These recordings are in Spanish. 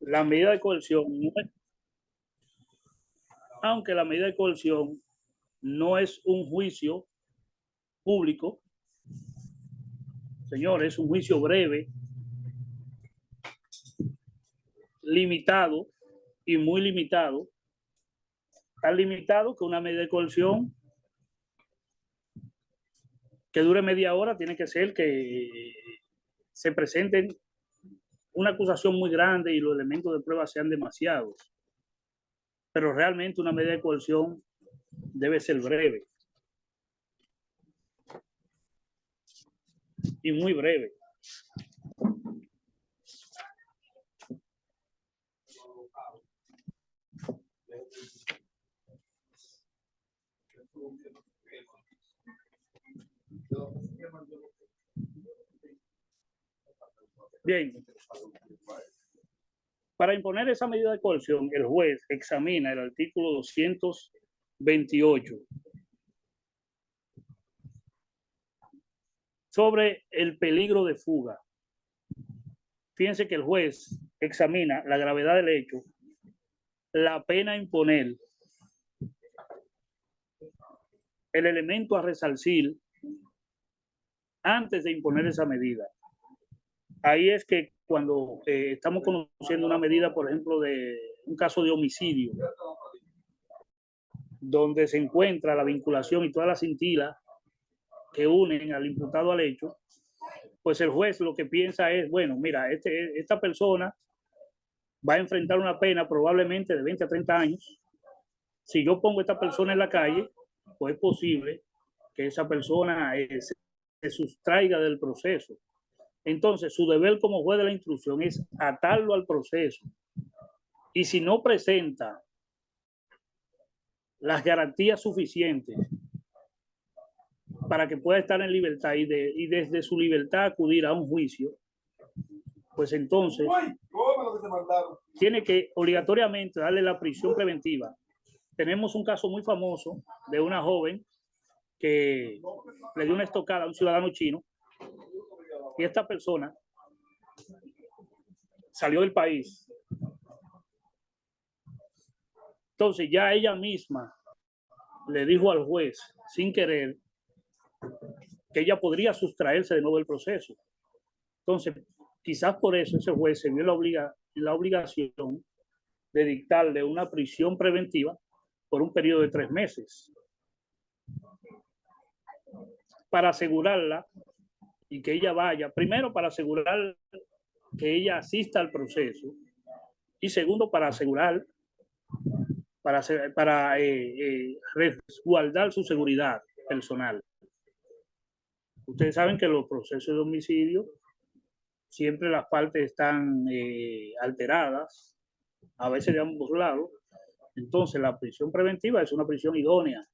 La medida de coerción, aunque la medida de coerción no es un juicio público, señores, es un juicio breve, limitado y muy limitado, tan limitado que una medida de coerción que dure media hora tiene que ser que se presenten una acusación muy grande y los elementos de prueba sean demasiados. Pero realmente una medida de coerción debe ser breve y muy breve. Bien. Para imponer esa medida de coerción, el juez examina el artículo 228 sobre el peligro de fuga. Fíjense que el juez examina la gravedad del hecho, la pena a imponer, el elemento a resarcir antes de imponer esa medida. Ahí es que cuando estamos conociendo una medida, por ejemplo, de un caso de homicidio, donde se encuentra la vinculación y todas las cintilas que unen al imputado al hecho, pues el juez lo que piensa es, bueno, mira, esta persona va a enfrentar una pena probablemente de 20 a 30 años. Si yo pongo a esta persona en la calle, pues es posible que esa persona se sustraiga del proceso. Entonces, su deber como juez de la instrucción es atarlo al proceso. Y si no presenta las garantías suficientes para que pueda estar en libertad y desde su libertad acudir a un juicio, pues entonces tiene que obligatoriamente darle la prisión preventiva. Tenemos un caso muy famoso de una joven que le dio una estocada a un ciudadano chino y esta persona salió del país. Entonces ya ella misma le dijo al juez, sin querer, que ella podría sustraerse de nuevo del proceso. Entonces, quizás por eso ese juez se vio la obligación de dictarle una prisión preventiva por un periodo de 3 meses para asegurarla y que ella vaya, primero para asegurar que ella asista al proceso y segundo para asegurar, para resguardar su seguridad personal. Ustedes saben que los procesos de homicidio siempre las partes están alteradas, a veces de ambos lados. Entonces la prisión preventiva es una prisión idónea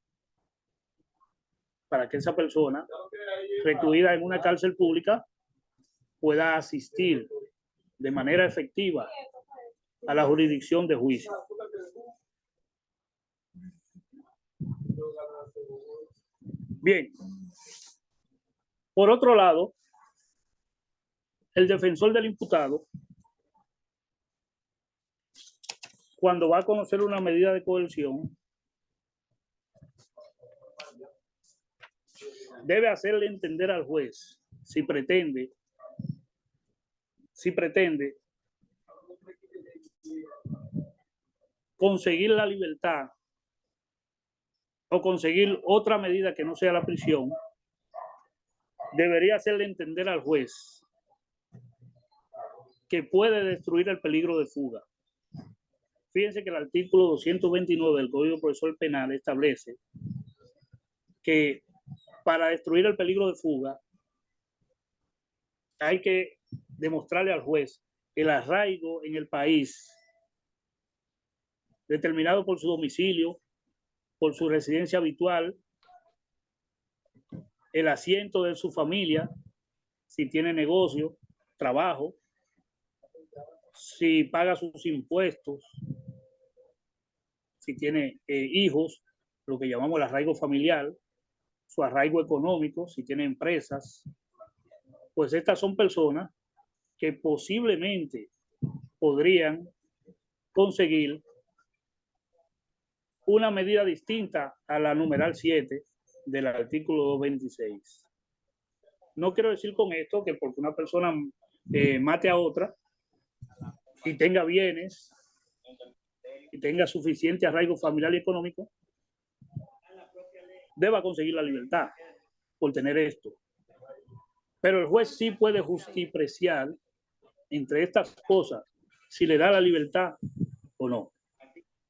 para que esa persona recluida en una cárcel pública pueda asistir de manera efectiva a la jurisdicción de juicio. Bien. Por otro lado, el defensor del imputado, cuando va a conocer una medida de coerción, debe hacerle entender al juez si pretende conseguir la libertad o conseguir otra medida que no sea la prisión, debería hacerle entender al juez que puede destruir el peligro de fuga. Fíjense que el artículo 229 del Código Procesal Penal establece que para destruir el peligro de fuga hay que demostrarle al juez el arraigo en el país determinado por su domicilio, por su residencia habitual, el asiento de su familia, si tiene negocio, trabajo, si paga sus impuestos, si tiene hijos, lo que llamamos el arraigo familiar, su arraigo económico, si tiene empresas. Pues estas son personas que posiblemente podrían conseguir una medida distinta a la numeral 7 del artículo 226. No quiero decir con esto que porque una persona mate a otra y tenga bienes y tenga suficiente arraigo familiar y económico, deba conseguir la libertad por tener esto. Pero el juez sí puede justipreciar entre estas cosas si le da la libertad o no,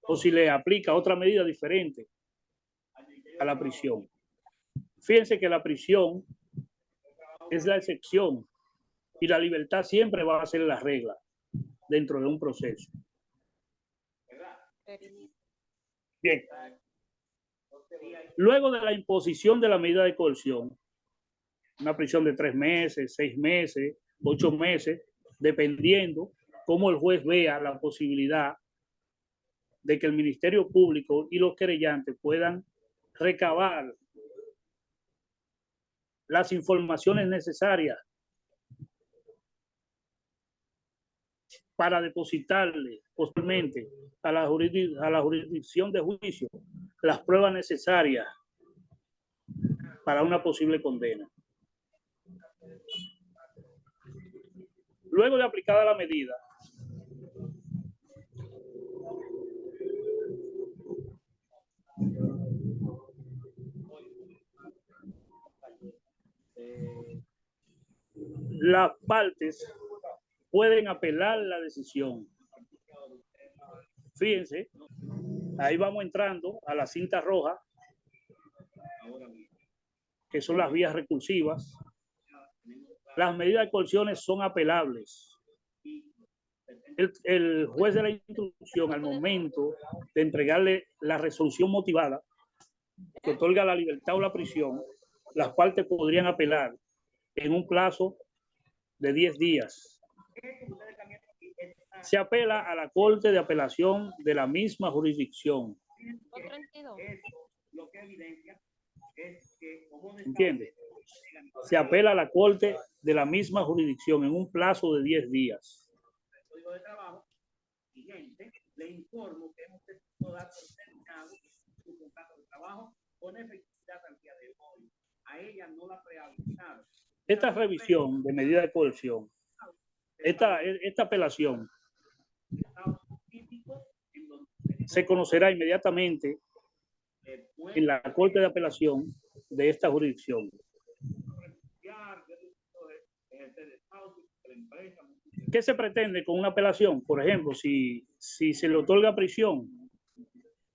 o si le aplica otra medida diferente a la prisión. Fíjense que la prisión es la excepción y la libertad siempre va a ser la regla dentro de un proceso. Bien. Luego de la imposición de la medida de coerción, una prisión de 3 meses, 6 meses, 8 meses, dependiendo cómo el juez vea la posibilidad de que el Ministerio Público y los querellantes puedan recabar las informaciones necesarias para depositarle posteriormente a la jurisdicción de juicio las pruebas necesarias para una posible condena. Luego de aplicada la medida, las partes pueden apelar la decisión. Fíjense, ahí vamos entrando a la cinta roja, que son las vías recursivas. Las medidas de coerción son apelables. El juez de la instrucción, al momento de entregarle la resolución motivada que otorga la libertad o la prisión, las partes podrían apelar en un plazo de 10 días. Se apela a la Corte de Apelación de la misma jurisdicción. ¿Entiende? Se apela a la Corte de la misma jurisdicción en un plazo de 10 días. Le informo que hemos dado terminado su contrato de trabajo con efectividad al día de hoy. A ella no la preavisaron. Esta revisión de medida de coerción, esta apelación, se conocerá inmediatamente en la Corte de Apelación de esta jurisdicción. ¿Qué se pretende con una apelación? Por ejemplo, si se le otorga prisión,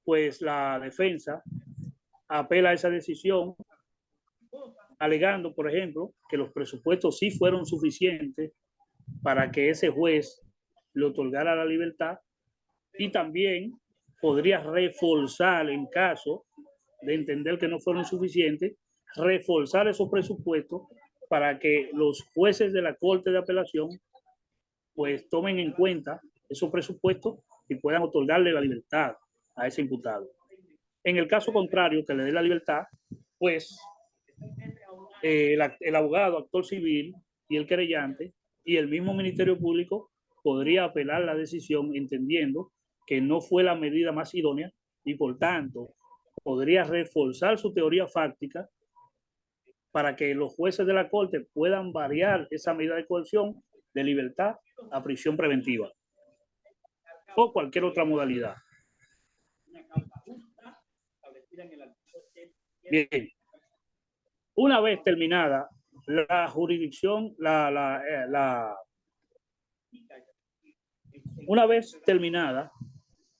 pues la defensa apela a esa decisión, alegando, por ejemplo, que los presupuestos sí fueron suficientes para que ese juez le otorgara la libertad, y también podría reforzar, en caso de entender que no fueron suficientes, reforzar esos presupuestos para que los jueces de la Corte de Apelación pues tomen en cuenta esos presupuestos y puedan otorgarle la libertad a ese imputado. En el caso contrario, que le dé la libertad, pues el abogado, actor civil y el querellante y el mismo Ministerio Público podría apelar la decisión entendiendo que no fue la medida más idónea y por tanto podría reforzar su teoría fáctica para que los jueces de la Corte puedan variar esa medida de coerción de libertad a prisión preventiva o cualquier otra modalidad. Bien, una vez terminada la jurisdicción, una vez terminada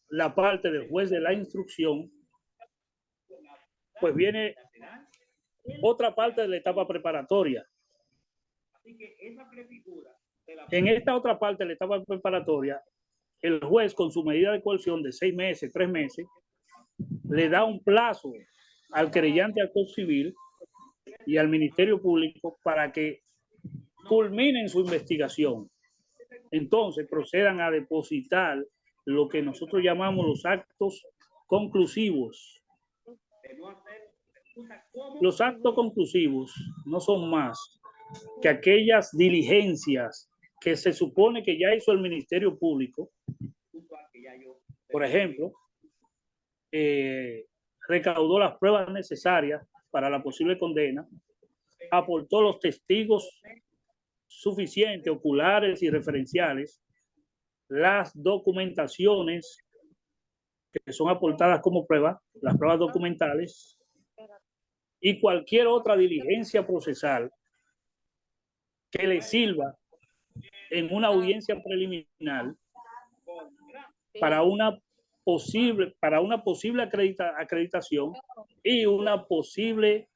la parte del juez de la instrucción, pues viene otra parte de la etapa preparatoria. En esta otra parte de la etapa preparatoria, el juez con su medida de coerción de 6 meses, 3 meses, le da un plazo al querellante actor civil y al Ministerio Público para que culminen su investigación. Entonces procedan a depositar lo que nosotros llamamos los actos conclusivos. Los actos conclusivos no son más que aquellas diligencias que se supone que ya hizo el Ministerio Público Por ejemplo, recaudó las pruebas necesarias para la posible condena, aportó los testigos suficientes, oculares y referenciales, las documentaciones que son aportadas como pruebas, las pruebas documentales, y cualquier otra diligencia procesal que le sirva en una audiencia preliminar para una posible acreditación y una posible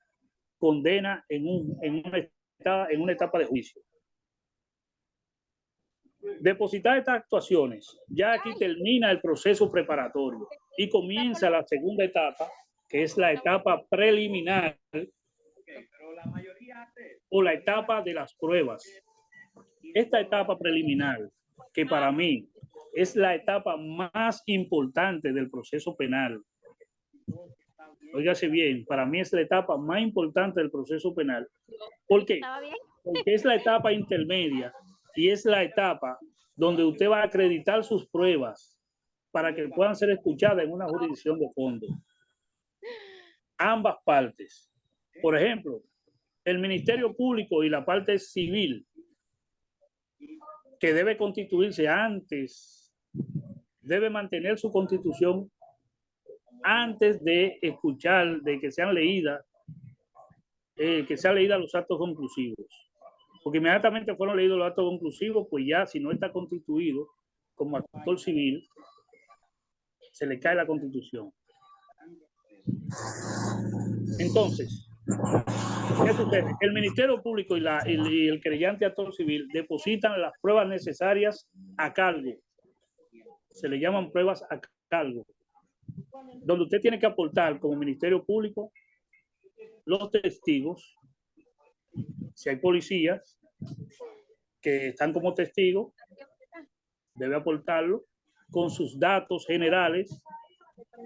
condena en una etapa de juicio. Depositar estas actuaciones, ya aquí termina el proceso preparatorio y comienza la segunda etapa, que es la etapa preliminar o la etapa de las pruebas. Esta etapa preliminar, que para mí es la etapa más importante del proceso penal. Óigase bien, para mí es la etapa más importante del proceso penal. ¿Por qué? Porque es la etapa intermedia y es la etapa donde usted va a acreditar sus pruebas para que puedan ser escuchadas en una jurisdicción de fondo. Ambas partes. Por ejemplo, el Ministerio Público y la parte civil, que debe constituirse antes, debe mantener su constitución antes de escuchar, de que sean leídas, los actos conclusivos. Porque inmediatamente fueron leídos los actos conclusivos, pues ya si no está constituido como actor civil, se le cae la constitución. Entonces, ¿qué sucede? El Ministerio Público y el querellante actor civil depositan las pruebas necesarias a cargo. Se le llaman pruebas a cargo, donde usted tiene que aportar como Ministerio Público los testigos, si hay policías que están como testigos, debe aportarlo con sus datos generales,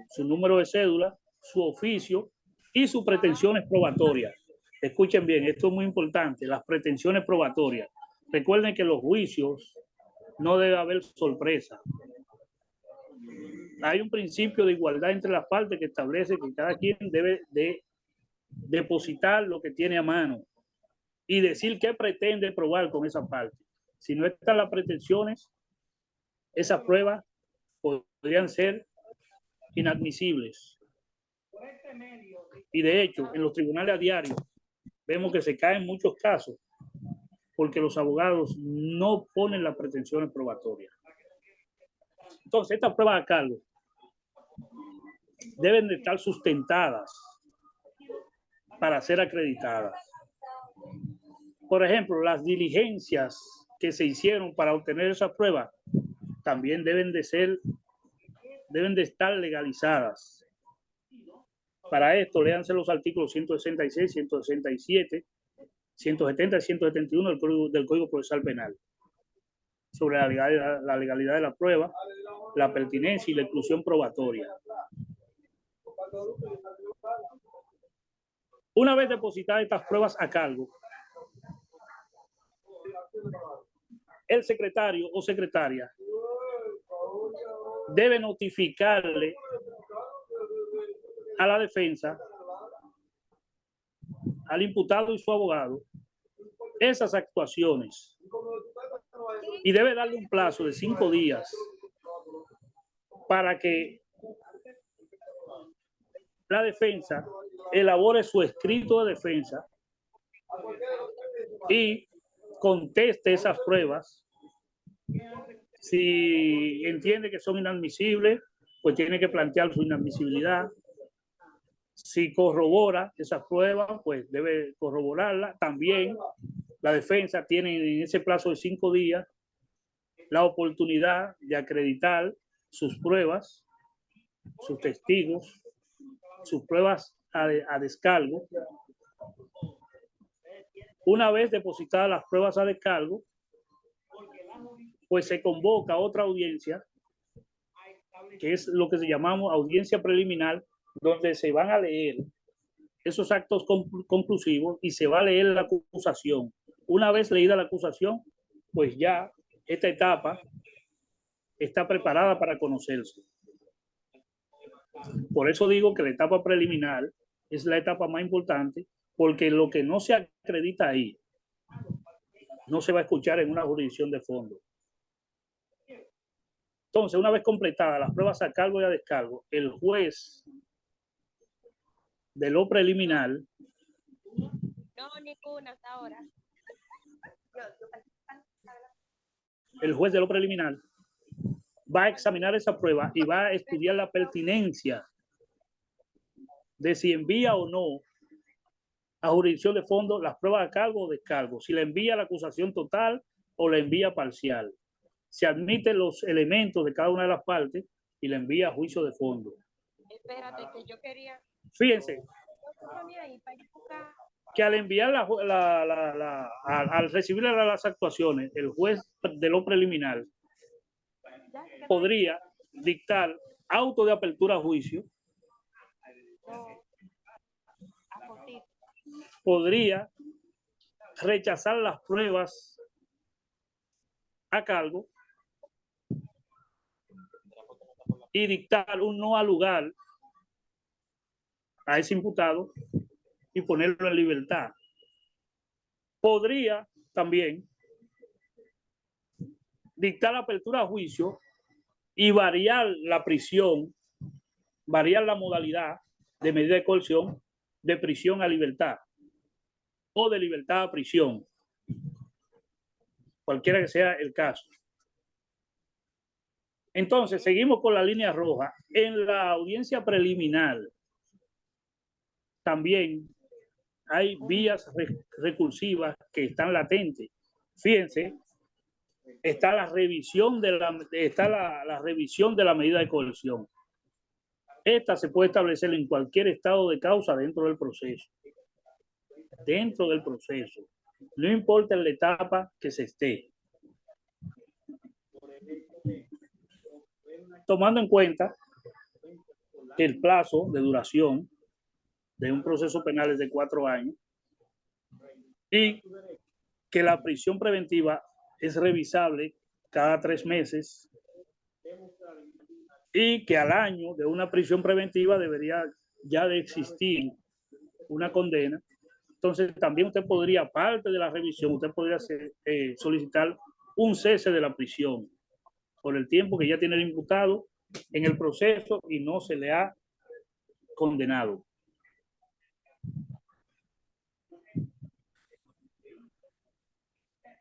su número de cédula, su oficio y sus pretensiones probatorias. Escuchen bien, esto es muy importante, las pretensiones probatorias. Recuerden que en los juicios no debe haber sorpresa. Hay un principio de igualdad entre las partes que establece que cada quien debe de depositar lo que tiene a mano y decir qué pretende probar con esa parte. Si no están las pretensiones, esas pruebas podrían ser inadmisibles. Y de hecho, en los tribunales a diario, vemos que se caen muchos casos porque los abogados no ponen las pretensiones probatorias. Entonces, estas pruebas a cargo deben de estar sustentadas para ser acreditadas. Por ejemplo, las diligencias que se hicieron para obtener esas pruebas también deben de estar legalizadas. Para esto, léanse los artículos 166, 167, 170 y 171 del Código Procesal Penal sobre la legalidad de la prueba, la pertinencia y la exclusión probatoria. Una vez depositadas estas pruebas a cargo, el secretario o secretaria debe notificarle a la defensa, al imputado y su abogado, esas actuaciones y debe darle un plazo de 5 días para que la defensa elabore su escrito de defensa y conteste esas pruebas. Si entiende que son inadmisibles, pues tiene que plantear su inadmisibilidad. Si corrobora esas pruebas, pues debe corroborarla. También la defensa tiene en ese plazo de 5 días la oportunidad de acreditar sus pruebas, sus testigos, sus pruebas a descargo. Una vez depositadas las pruebas a descargo, pues se convoca otra audiencia, que es lo que se llamamos audiencia preliminar, donde se van a leer esos actos conclusivos y se va a leer la acusación. Una vez leída la acusación, pues ya esta etapa está preparada para conocerse. Por eso digo que la etapa preliminar es la etapa más importante, porque lo que no se acredita ahí no se va a escuchar en una jurisdicción de fondo. Entonces, una vez completadas las pruebas a cargo y a descargo, el juez de lo preliminar. No, ninguna hasta ahora. El juez de lo preliminar va a examinar esa prueba y va a estudiar la pertinencia de si envía o no a jurisdicción de fondo las pruebas a cargo o descargo, si la envía la acusación total o la envía parcial. Se admiten los elementos de cada una de las partes y la envía a juicio de fondo. Espérate, que yo quería. Fíjense que al enviar al recibir las actuaciones, el juez de lo preliminar podría dictar auto de apertura a juicio, podría rechazar las pruebas a cargo y dictar un no al lugar a ese imputado y ponerlo en libertad. Podría también dictar la apertura a juicio y variar la prisión, variar la modalidad de medida de coerción de prisión a libertad o de libertad a prisión, cualquiera que sea el caso. Entonces, seguimos con la línea roja. En la audiencia preliminar también hay vías recursivas que están latentes. Fíjense, está la revisión de la revisión de la medida de coerción. Esta se puede establecer en cualquier estado de causa dentro del proceso. Dentro del proceso. No importa en la etapa que se esté. Tomando en cuenta que el plazo de duración de un proceso penal es de 4 años y que la prisión preventiva es revisable cada 3 meses y que al año de una prisión preventiva debería ya de existir una condena. Entonces también usted podría, aparte de la revisión, usted podría solicitar un cese de la prisión por el tiempo que ya tiene el imputado en el proceso y no se le ha condenado.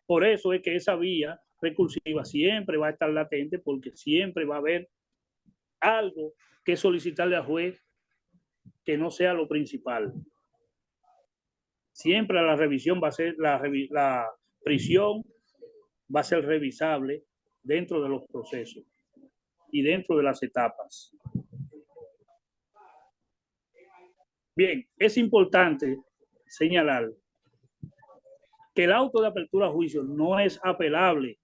Por eso es que esa vía recursiva siempre va a estar latente, porque siempre va a haber algo que solicitarle al juez que no sea lo principal. Siempre la revisión va a ser, la prisión va a ser revisable dentro de los procesos y dentro de las etapas. Bien, es importante señalar que el auto de apertura a juicio no es apelable.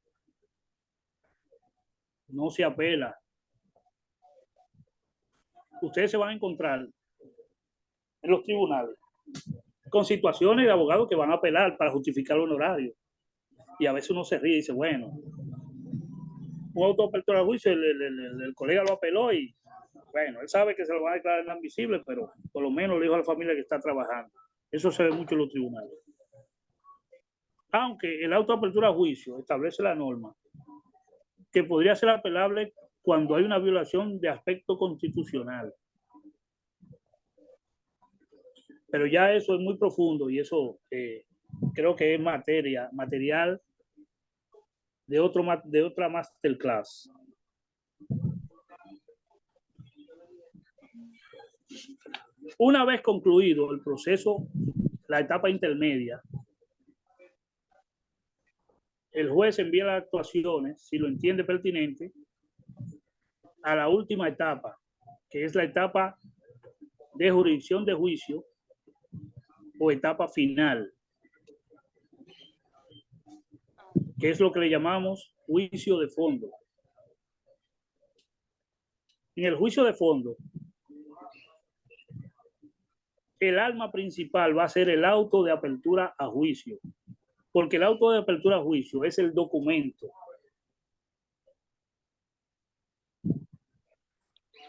No se apela. Ustedes se van a encontrar en los tribunales con situaciones de abogados que van a apelar para justificar el honorario. Y a veces uno se ríe y dice, bueno, un auto de apertura a juicio, el colega lo apeló y, bueno, él sabe que se lo van a declarar inadmisible, pero por lo menos le dijo a la familia que está trabajando. Eso se ve mucho en los tribunales. Aunque el auto de apertura a juicio establece la norma que podría ser apelable cuando hay una violación de aspecto constitucional. Pero ya eso es muy profundo y eso creo que es material de otra masterclass. Una vez concluido el proceso, la etapa intermedia, el juez envía las actuaciones, si lo entiende pertinente, a la última etapa, que es la etapa de jurisdicción de juicio o etapa final, que es lo que le llamamos juicio de fondo. En el juicio de fondo, el alma principal va a ser el auto de apertura a juicio, porque el auto de apertura a juicio es el documento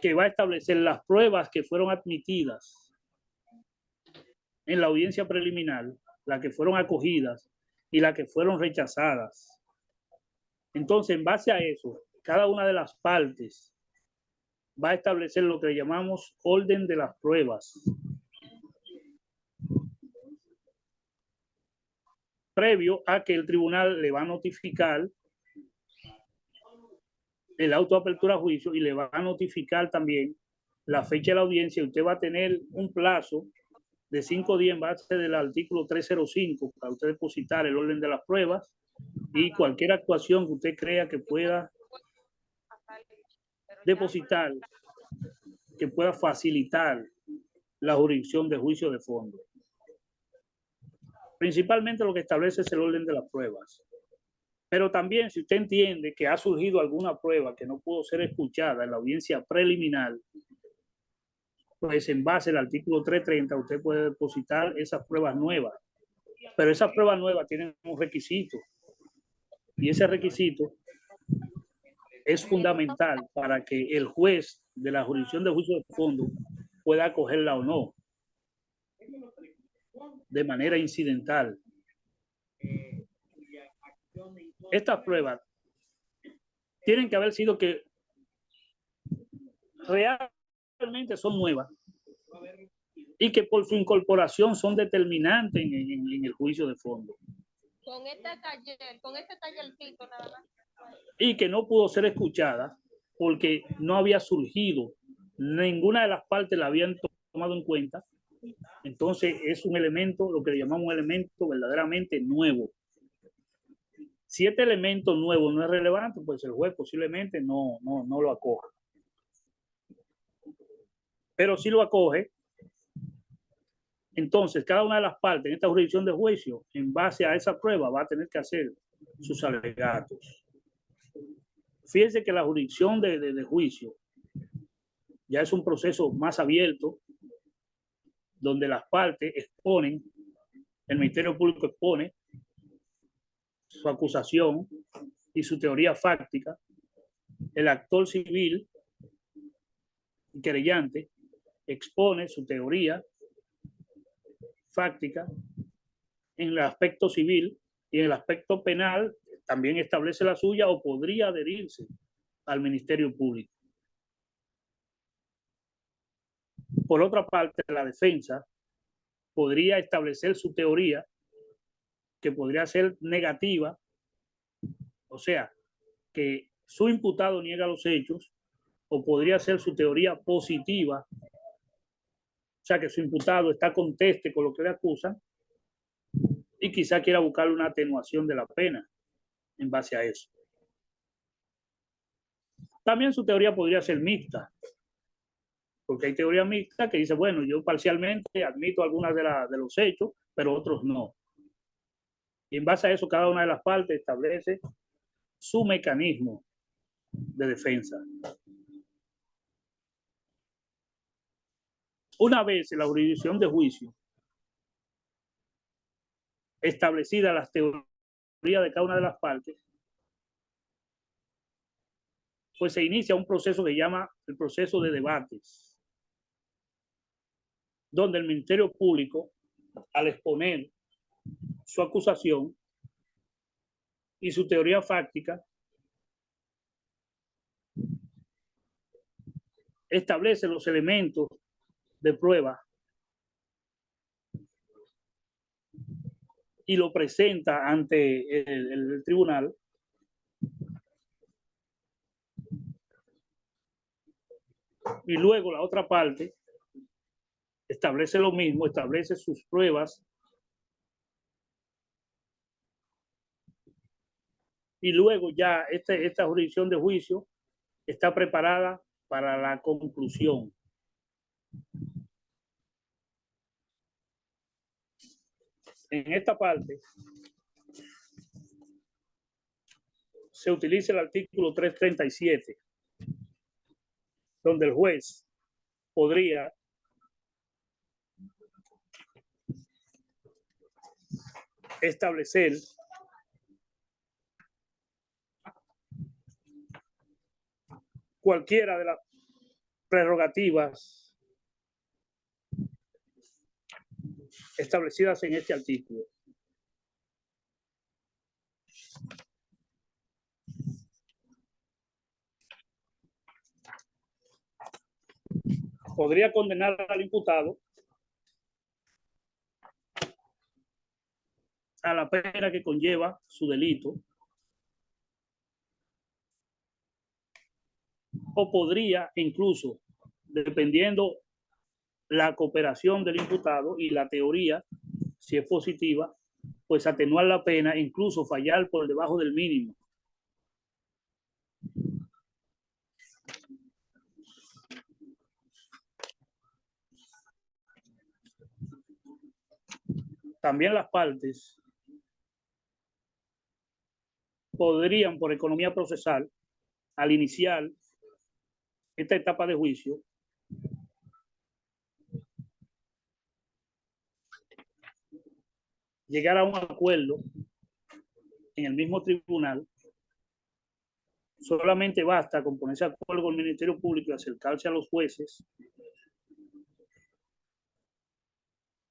que va a establecer las pruebas que fueron admitidas en la audiencia preliminar, las que fueron acogidas y las que fueron rechazadas. Entonces, en base a eso, cada una de las partes va a establecer lo que llamamos orden de las pruebas, previo a que el tribunal le va a notificar el auto de apertura a juicio y le va a notificar también la fecha de la audiencia. Usted va a tener un plazo de 5 días en base del artículo 305 para usted depositar el orden de las pruebas y cualquier actuación que usted crea que pueda depositar, que pueda facilitar la jurisdicción de juicio de fondo. Principalmente lo que establece es el orden de las pruebas. Pero también, si usted entiende que ha surgido alguna prueba que no pudo ser escuchada en la audiencia preliminar, pues en base al artículo 330 usted puede depositar esas pruebas nuevas. Pero esas pruebas nuevas tienen un requisito. Y ese requisito es fundamental para que el juez de la jurisdicción de juicio de fondo pueda acogerla o no, de manera incidental. Estas pruebas tienen que haber sido que realmente son nuevas y que por su incorporación son determinantes en el juicio de fondo. Con este tallercito nada más. Y que no pudo ser escuchada porque no había surgido, ninguna de las partes la habían tomado en cuenta. Entonces es un elemento, lo que le llamamos un elemento verdaderamente nuevo. Si este elemento nuevo no es relevante, pues el juez posiblemente no lo acoja. Pero si lo acoge, entonces cada una de las partes en esta jurisdicción de juicio, en base a esa prueba, va a tener que hacer sus alegatos. Fíjense que la jurisdicción de juicio ya es un proceso más abierto, donde las partes exponen, el Ministerio Público expone su acusación y su teoría fáctica, el actor civil y querellante expone su teoría fáctica en el aspecto civil, y en el aspecto penal también establece la suya o podría adherirse al Ministerio Público. Por otra parte, la defensa podría establecer su teoría, que podría ser negativa, o sea, que su imputado niega los hechos, o podría ser su teoría positiva, o sea, que su imputado está conteste con lo que le acusan y quizá quiera buscar una atenuación de la pena en base a eso. También su teoría podría ser mixta, porque hay teoría mixta que dice, bueno, yo parcialmente admito algunas de los hechos, pero otros no. Y en base a eso, cada una de las partes establece su mecanismo de defensa. Una vez en la jurisdicción de juicio establecidas las teorías de cada una de las partes, pues se inicia un proceso que se llama el proceso de debates, donde el Ministerio Público, al exponer su acusación y su teoría fáctica, establece los elementos de prueba y lo presenta ante el tribunal, y luego la otra parte establece lo mismo, establece sus pruebas, y luego ya esta jurisdicción de juicio está preparada para la conclusión. En esta parte se utiliza el artículo 337, donde el juez podría establecer cualquiera prerrogativas establecidas en este artículo. Podría condenar al imputado a la pena que conlleva su delito, o podría incluso, dependiendo la cooperación del imputado y la teoría, si es positiva, pues atenuar la pena, incluso fallar por debajo del mínimo. También las partes podrían, por economía procesal, al iniciar esta etapa de juicio, llegar a un acuerdo en el mismo tribunal. Solamente basta con ponerse de acuerdo con el Ministerio Público y acercarse a los jueces.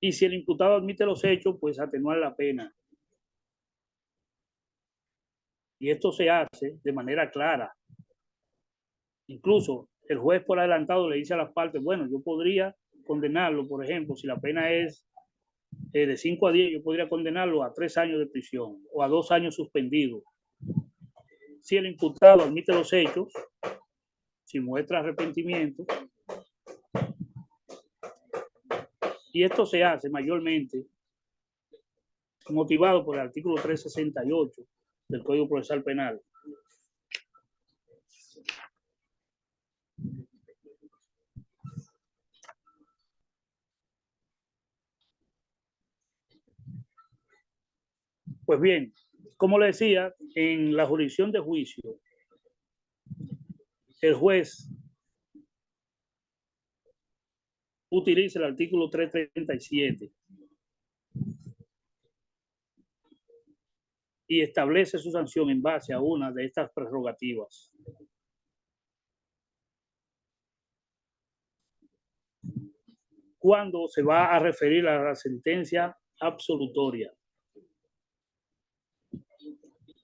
Y si el imputado admite los hechos, pues atenuar la pena. Y esto se hace de manera clara. Incluso el juez por adelantado le dice a las partes, bueno, yo podría condenarlo, por ejemplo, si la pena es de 5 a 10, yo podría condenarlo a 3 años de prisión o a 2 años suspendido. Si el imputado admite los hechos, si muestra arrepentimiento, y esto se hace mayormente motivado por el artículo 368 del Código Procesal Penal. Pues bien, como le decía, en la jurisdicción de juicio, el juez utiliza el artículo 337 y establece su sanción en base a una de estas prerrogativas. Cuando se va a referir a la sentencia absolutoria.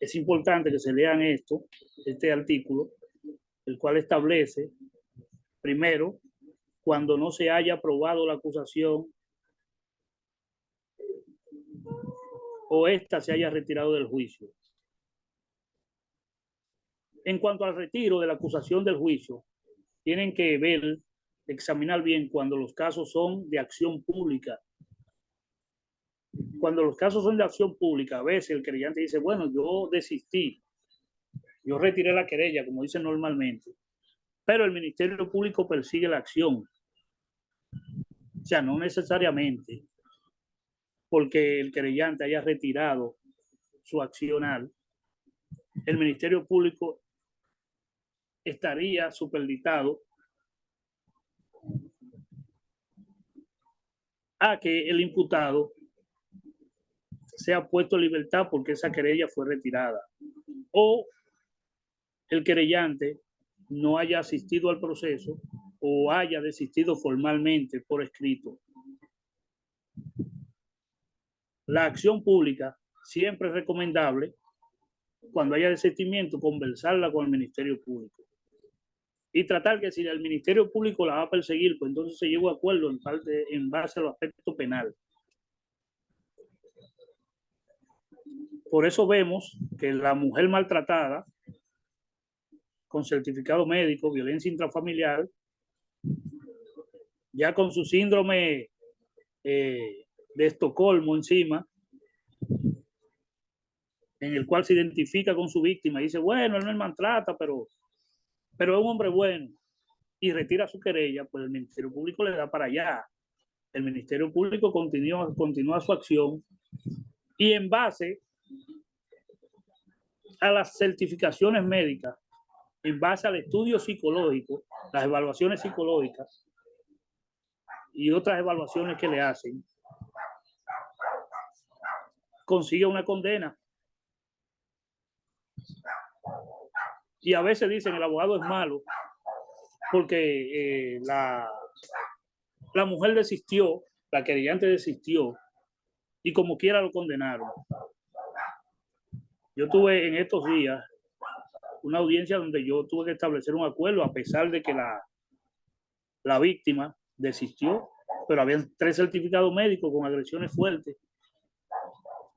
Es importante que se lean este artículo, el cual establece, primero, cuando no se haya aprobado la acusación o ésta se haya retirado del juicio. En cuanto al retiro de la acusación del juicio, tienen que ver, examinar bien cuando los casos son de acción pública. Cuando los casos son de acción pública, a veces el querellante dice, bueno, yo desistí, yo retiré la querella, como dicen normalmente, pero el Ministerio Público persigue la acción. O sea, no necesariamente porque el querellante haya retirado su accional, el Ministerio Público estaría superditado a que el imputado sea puesto en libertad porque esa querella fue retirada, o el querellante no haya asistido al proceso o haya desistido formalmente por escrito. La acción pública siempre es recomendable, cuando haya desistimiento, conversarla con el Ministerio Público y tratar que si el Ministerio Público la va a perseguir, pues entonces se llegó a acuerdo en base a los aspectos penales. Por eso vemos que la mujer maltratada con certificado médico, violencia intrafamiliar, ya con su síndrome de Estocolmo encima, en el cual se identifica con su víctima y dice, bueno, él no me maltrata, pero es un hombre bueno, y retira su querella, pues el Ministerio Público le da para allá. El Ministerio Público continúa su acción y en base a las certificaciones médicas, en base al estudio psicológico, las evaluaciones psicológicas y otras evaluaciones que le hacen, consigue una condena. Y a veces dicen el abogado es malo porque la mujer desistió, la querellante desistió, y como quiera lo condenaron. Yo tuve en estos días una audiencia donde yo tuve que establecer un acuerdo a pesar de que la víctima desistió, pero habían 3 certificados médicos con agresiones fuertes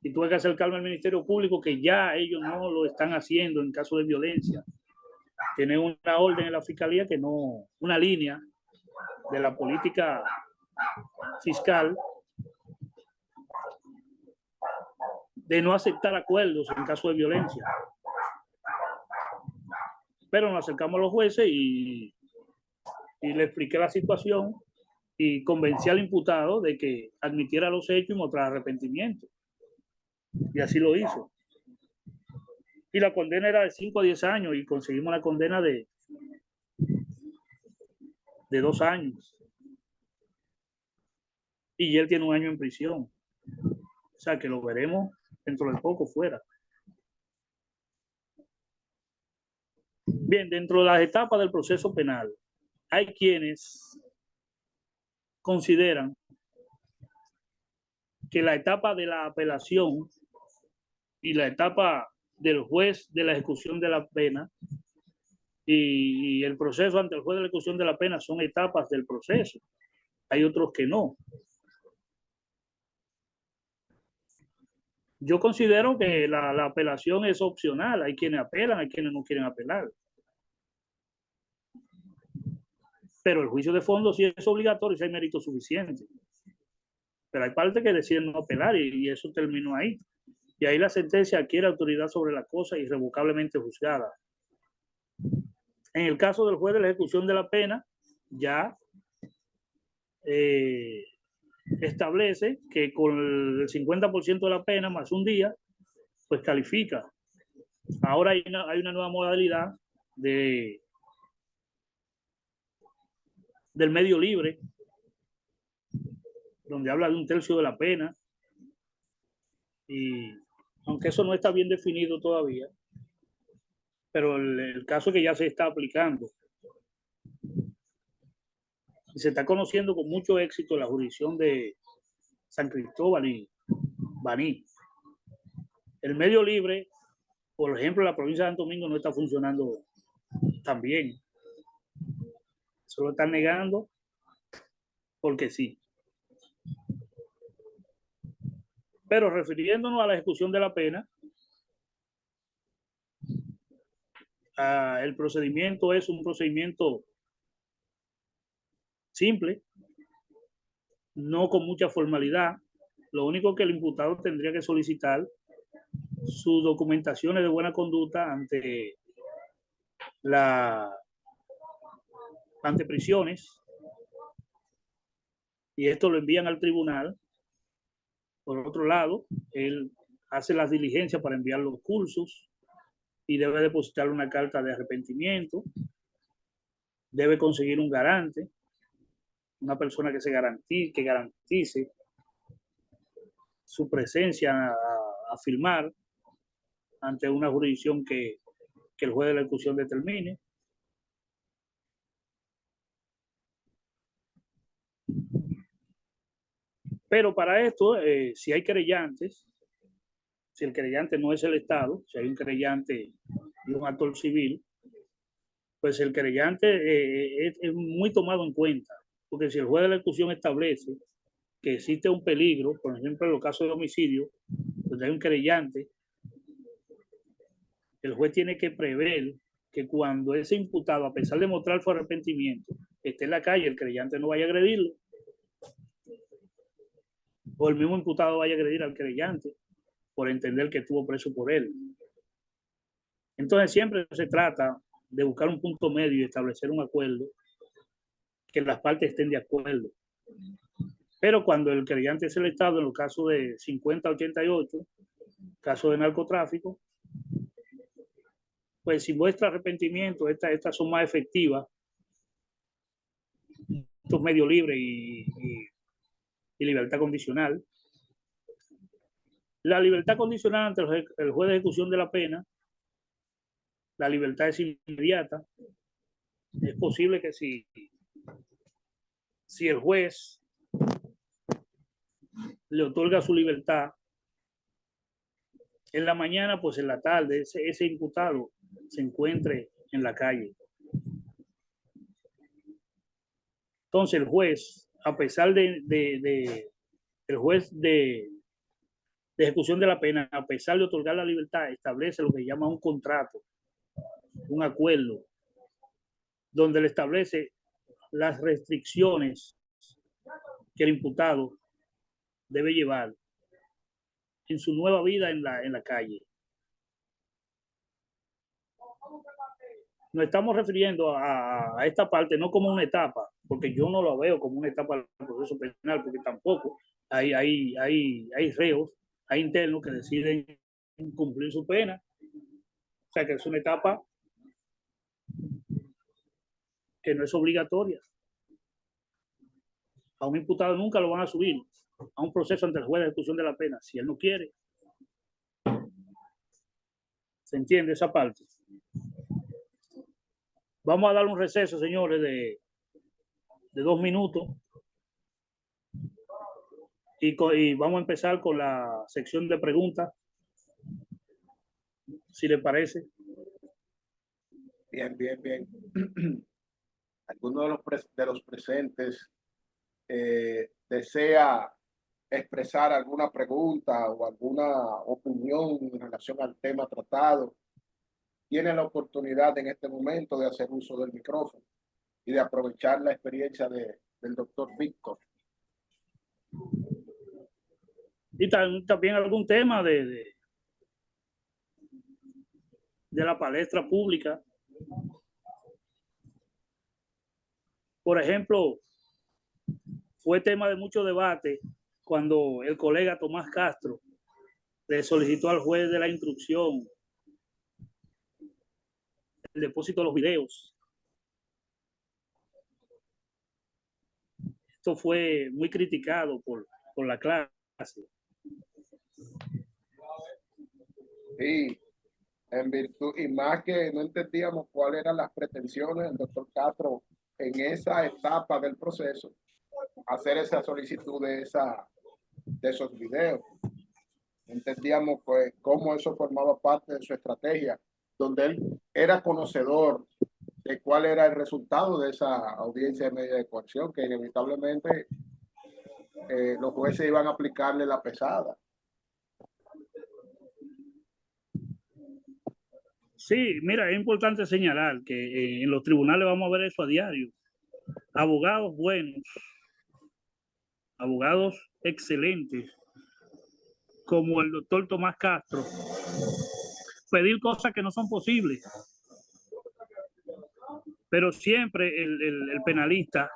y tuve que acercarme al Ministerio Público que ya ellos no lo están haciendo en caso de violencia. Tienen una orden en la Fiscalía que no, una línea de la política fiscal de no aceptar acuerdos en caso de violencia. Pero nos acercamos a los jueces y le expliqué la situación y convencí al imputado de que admitiera los hechos y mostrara arrepentimiento. Y así lo hizo. Y la condena era de 5 a 10 años y conseguimos la condena de 2 años. Y él tiene 1 año en prisión. O sea que lo veremos dentro de poco fuera. Bien, dentro de las etapas del proceso penal, hay quienes consideran que la etapa de la apelación y la etapa del juez de la ejecución de la pena y el proceso ante el juez de la ejecución de la pena son etapas del proceso. Hay otros que no. Yo considero que la apelación es opcional. Hay quienes apelan, hay quienes no quieren apelar. Pero el juicio de fondo sí es obligatorio si hay mérito suficiente. Pero hay partes que deciden no apelar y eso terminó ahí. Y ahí la sentencia adquiere autoridad sobre la cosa irrevocablemente juzgada. En el caso del juez de la ejecución de la pena, ya establece que con el 50% de la pena más un día, pues califica. Ahora hay una nueva modalidad del medio libre, donde habla de 1/3 de la pena, y aunque eso no está bien definido todavía, pero el caso es que ya se está aplicando y se está conociendo con mucho éxito la jurisdicción de San Cristóbal y Baní. El medio libre, por ejemplo, en la provincia de Santo Domingo no está funcionando tan bien. Se lo están negando porque sí. Pero refiriéndonos a la ejecución de la pena, el procedimiento es un procedimiento simple, no con mucha formalidad. Lo único que el imputado tendría que solicitar sus documentaciones de buena conducta ante prisiones, y esto lo envían al tribunal. Por otro lado, él hace las diligencias para enviar los cursos y debe depositar una carta de arrepentimiento, debe conseguir un garante, una persona que garantice su presencia a firmar ante una jurisdicción que el juez de la ejecución determine. Pero para esto, si hay querellantes, si el querellante no es el Estado, si hay un querellante y un actor civil, pues el querellante es muy tomado en cuenta, porque si el juez de la ejecución establece que existe un peligro, por ejemplo, en los casos de homicidio, donde hay un querellante, el juez tiene que prever que cuando ese imputado, a pesar de mostrar su arrepentimiento, esté en la calle, el querellante no vaya a agredirlo, o el mismo imputado vaya a agredir al querellante por entender que estuvo preso por él. Entonces siempre se trata de buscar un punto medio y establecer un acuerdo que las partes estén de acuerdo. Pero cuando el querellante es el Estado, en los casos de 50 a 88, casos de narcotráfico, pues si muestra arrepentimiento, estas son más efectivas, estos medios libres y libertad condicional. La libertad condicional ante el juez de ejecución de la pena, la libertad es inmediata, es posible que si el juez le otorga su libertad en la mañana, pues en la tarde ese imputado se encuentre en la calle. Entonces el juez, a pesar el juez de ejecución de la pena, a pesar de otorgar la libertad, establece lo que llama un contrato, un acuerdo, donde le establece las restricciones que el imputado debe llevar en su nueva vida en la calle. Nos estamos refiriendo a esta parte no como una etapa, porque yo no lo veo como una etapa del proceso penal, porque tampoco hay reos, hay internos que deciden cumplir su pena. O sea que es una etapa que no es obligatoria. A un imputado nunca lo van a subir a un proceso ante el juez de ejecución de la pena, si él no quiere. ¿Se entiende esa parte? Vamos a dar un receso, señores, de 2 minutos. Y vamos a empezar con la sección de preguntas, si le parece. Bien, bien, bien. ¿Alguno de los presentes desea expresar alguna pregunta o alguna opinión en relación al tema tratado? Tiene la oportunidad en este momento de hacer uso del micrófono y de aprovechar la experiencia del doctor Víctor. Y también algún tema de la palestra pública. Por ejemplo, fue tema de mucho debate cuando el colega Tomás Castro le solicitó al juez de la instrucción el depósito de los videos. Esto fue muy criticado por la clase. Sí, en virtud, y más que no entendíamos cuáles eran las pretensiones del doctor Castro en esa etapa del proceso, hacer esa solicitud de esos videos. Entendíamos pues cómo eso formaba parte de su estrategia, donde él era conocedor de cuál era el resultado de esa audiencia de medida de coacción, que inevitablemente los jueces iban a aplicarle la pesada. Sí, mira, es importante señalar que en los tribunales vamos a ver eso a diario. Abogados buenos, abogados excelentes, como el doctor Tomás Castro, pedir cosas que no son posibles. Pero siempre el penalista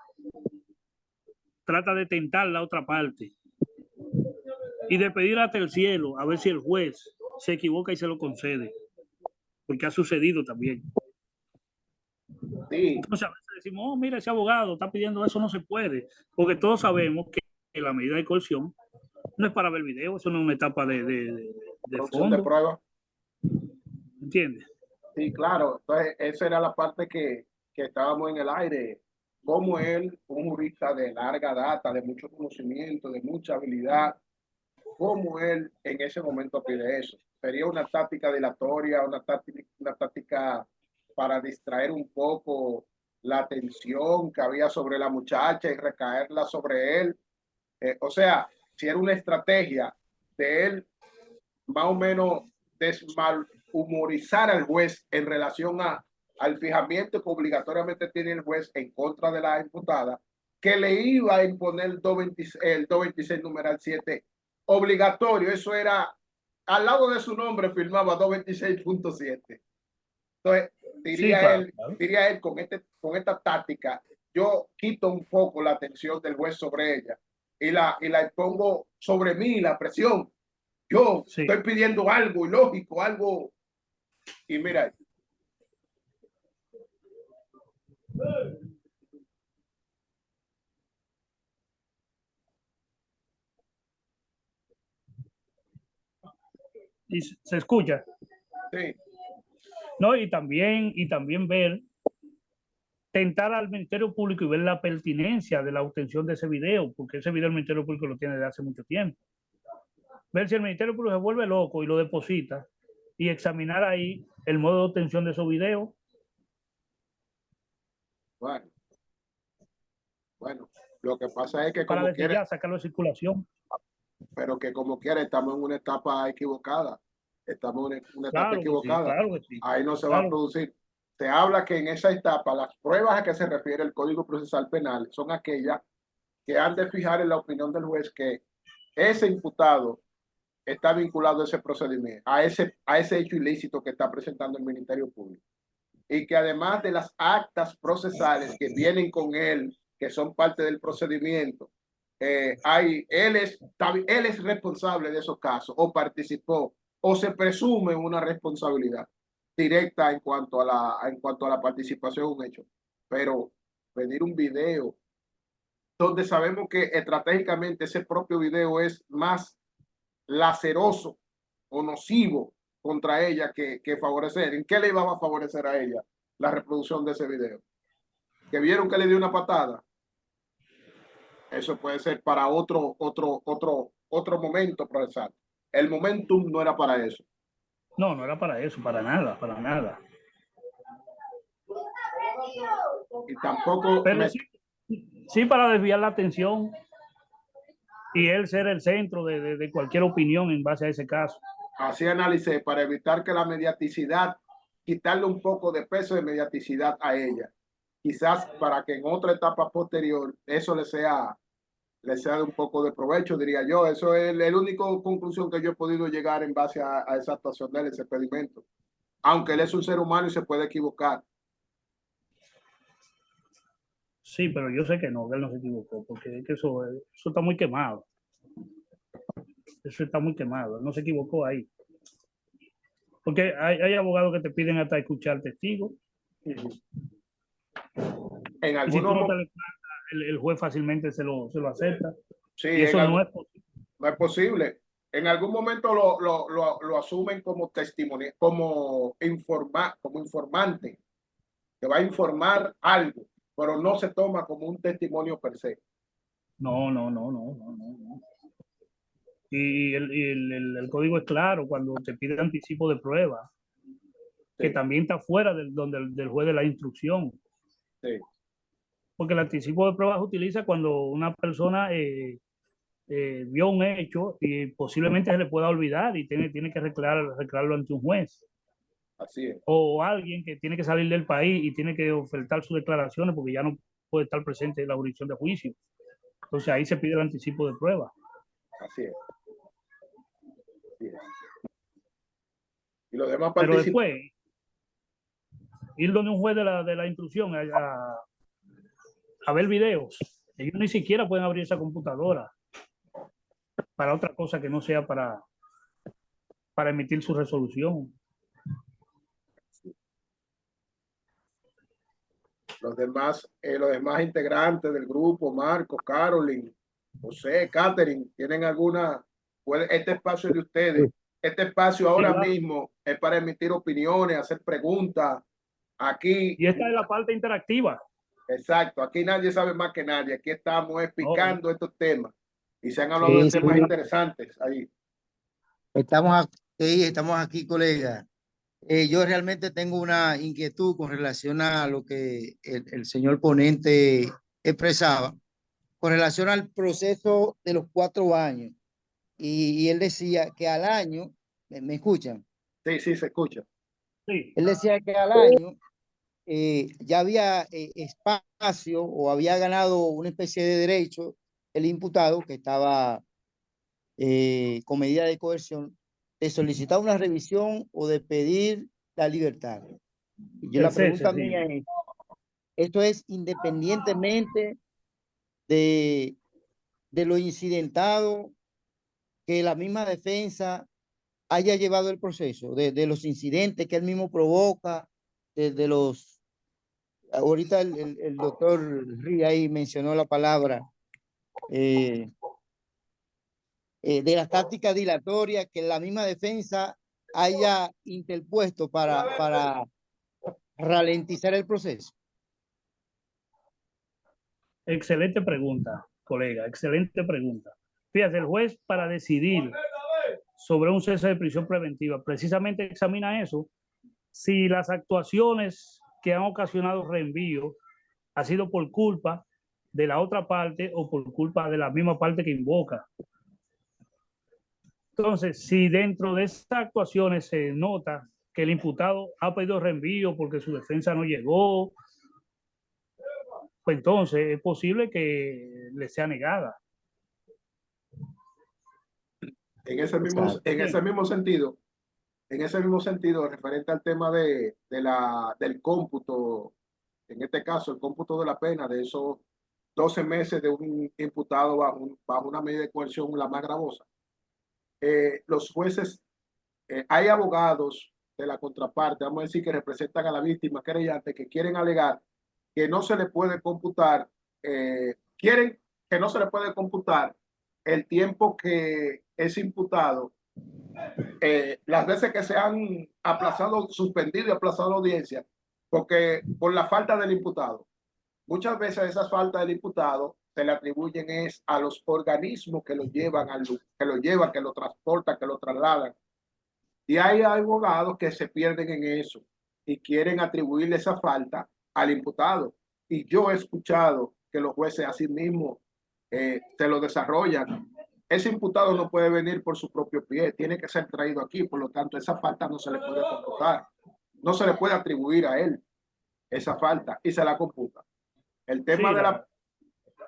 trata de tentar la otra parte y de pedir hasta el cielo a ver si el juez se equivoca y se lo concede, porque ha sucedido también. Sí. Entonces a veces decimos, oh, mira, ese abogado está pidiendo eso, no se puede, porque todos sabemos que la medida de coerción no es para ver video, eso no es una etapa de fondo. De prueba. ¿Entiendes? Sí, claro. Entonces, esa era la parte que estábamos en el aire. Como él, un jurista de larga data, de mucho conocimiento, de mucha habilidad, cómo él en ese momento pide eso. Sería una táctica dilatoria, una táctica para distraer un poco la atención que había sobre la muchacha y recaerla sobre él. O sea, si era una estrategia de él más o menos desmalhumorizar al juez en relación al fijamiento que obligatoriamente tiene el juez en contra de la imputada, que le iba a imponer el 226 numeral 7 obligatorio. Eso era, al lado de su nombre firmaba 226.7. Entonces, diría, sí, claro, diría él con esta táctica, yo quito un poco la atención del juez sobre ella y la expongo sobre mí, la presión. Yo sí estoy pidiendo algo ilógico, algo. Y mira. Y se escucha. Sí. No, y también ver tentar al Ministerio Público y ver la pertinencia de la obtención de ese video, porque ese video el Ministerio Público lo tiene desde hace mucho tiempo. Ver si el Ministerio Público se vuelve loco y lo deposita y examinar ahí el modo de obtención de esos videos. Bueno, lo que pasa es que para como quiere, ya sacarlo de circulación. pero que como quiera estamos en una etapa equivocada. Estamos en una etapa equivocada. Sí, claro que sí. Ahí no se va a producir. Se habla que en esa etapa las pruebas a que se refiere el Código Procesal Penal son aquellas que han de fijar en la opinión del juez que ese imputado está vinculado a ese procedimiento, a ese hecho ilícito que está presentando el Ministerio Público. Y que además de las actas procesales que vienen con él, que son parte del procedimiento, él es responsable de esos casos, o participó, o se presume una responsabilidad directa en cuanto a la participación en un hecho. Pero pedir un video donde sabemos que estratégicamente ese propio video es más laceroso o nocivo contra ella que favorecer. ¿En qué le iba a favorecer a ella la reproducción de ese video? Que vieron que le dio una patada. Eso puede ser para otro momento procesal. El momentum no era para eso. No, no era para eso, para nada, para nada. Y tampoco... Pero sí para desviar la atención y él ser el centro de cualquier opinión en base a ese caso. Así analicé, para evitar que la mediaticidad, quitarle un poco de peso de mediaticidad a ella. Quizás para que en otra etapa posterior eso le sea de un poco de provecho, diría yo. Eso es la única conclusión que yo he podido llegar en base a esa actuación de él, ese pedimento. Aunque él es un ser humano y se puede equivocar. Sí, pero yo sé que no, que él no se equivocó, porque es que eso está muy quemado. Eso está muy quemado, él no se equivocó ahí. Porque hay abogados que te piden hasta escuchar testigos. En y si tú no algunos... te le el juez fácilmente se lo acepta. Sí, y eso no es posible. No es posible. En algún momento lo asumen como testimonio, como informante, que va a informar algo, pero no se toma como un testimonio per se. No. Y el código es claro cuando te pide anticipo de prueba, sí, que también está fuera del juez de la instrucción. Sí. Porque el anticipo de prueba se utiliza cuando una persona vio un hecho y posiblemente se le pueda olvidar y tiene que reclararlo ante un juez. Así es. O alguien que tiene que salir del país y tiene que ofertar sus declaraciones porque ya no puede estar presente en la jurisdicción de juicio. Entonces ahí se pide el anticipo de prueba. Así es. Así es. Y los demás pero después ir donde un juez de la instrucción a ver videos. Ellos ni siquiera pueden abrir esa computadora para otra cosa que no sea para emitir su resolución. Los demás integrantes del grupo, Marcos, Carolyn, José, Catherine, ¿tienen alguna? Este espacio es de ustedes. Este espacio ahora mismo es para emitir opiniones, hacer preguntas. Aquí. Y esta es la parte interactiva. Exacto. Aquí nadie sabe más que nadie. Aquí estamos explicando estos temas. Y se han hablado de temas interesantes ahí. Estamos aquí, colega. Yo realmente tengo una inquietud con relación a lo que el señor ponente expresaba, con relación al proceso de los 4 años. Y él decía que al año, ¿me escuchan? Sí, se escucha. Sí. Él decía que al año ya había espacio o había ganado una especie de derecho el imputado que estaba con medida de coerción de solicitar una revisión o de pedir la libertad. Y yo la pregunta mía es, ¿esto es independientemente de lo incidentado que la misma defensa haya llevado el proceso, de los incidentes que él mismo provoca, de los... Ahorita el doctor Rí ahí mencionó la palabra de las tácticas dilatorias que la misma defensa haya interpuesto para ralentizar el proceso? Excelente pregunta, colega, excelente pregunta. Fíjate, el juez para decidir sobre un cese de prisión preventiva precisamente examina eso, si las actuaciones que han ocasionado reenvío ha sido por culpa de la otra parte o por culpa de la misma parte que invoca. Entonces, si dentro de esas actuaciones se nota que el imputado ha pedido reenvío porque su defensa no llegó, pues entonces es posible que le sea negada. En ese mismo sentido, referente al tema del cómputo, en este caso, el cómputo de la pena de esos 12 meses de un imputado bajo una medida de coerción, la más gravosa. Los jueces, hay abogados de la contraparte, vamos a decir, que representan a la víctima querellante, que quieren alegar que no se le puede computar, quieren que no se le puede computar el tiempo que es imputado, las veces que se han aplazado, suspendido y aplazado la audiencia, porque por la falta del imputado. Muchas veces esas faltas del imputado se le atribuyen es a los organismos que lo llevan, que lo transportan, que lo trasladan. Y hay abogados que se pierden en eso y quieren atribuirle esa falta al imputado. Y yo he escuchado que los jueces así mismo se lo desarrollan. Ese imputado no puede venir por su propio pie, tiene que ser traído aquí, por lo tanto esa falta no se le puede computar, no se le puede atribuir a él esa falta y se la computa. El tema,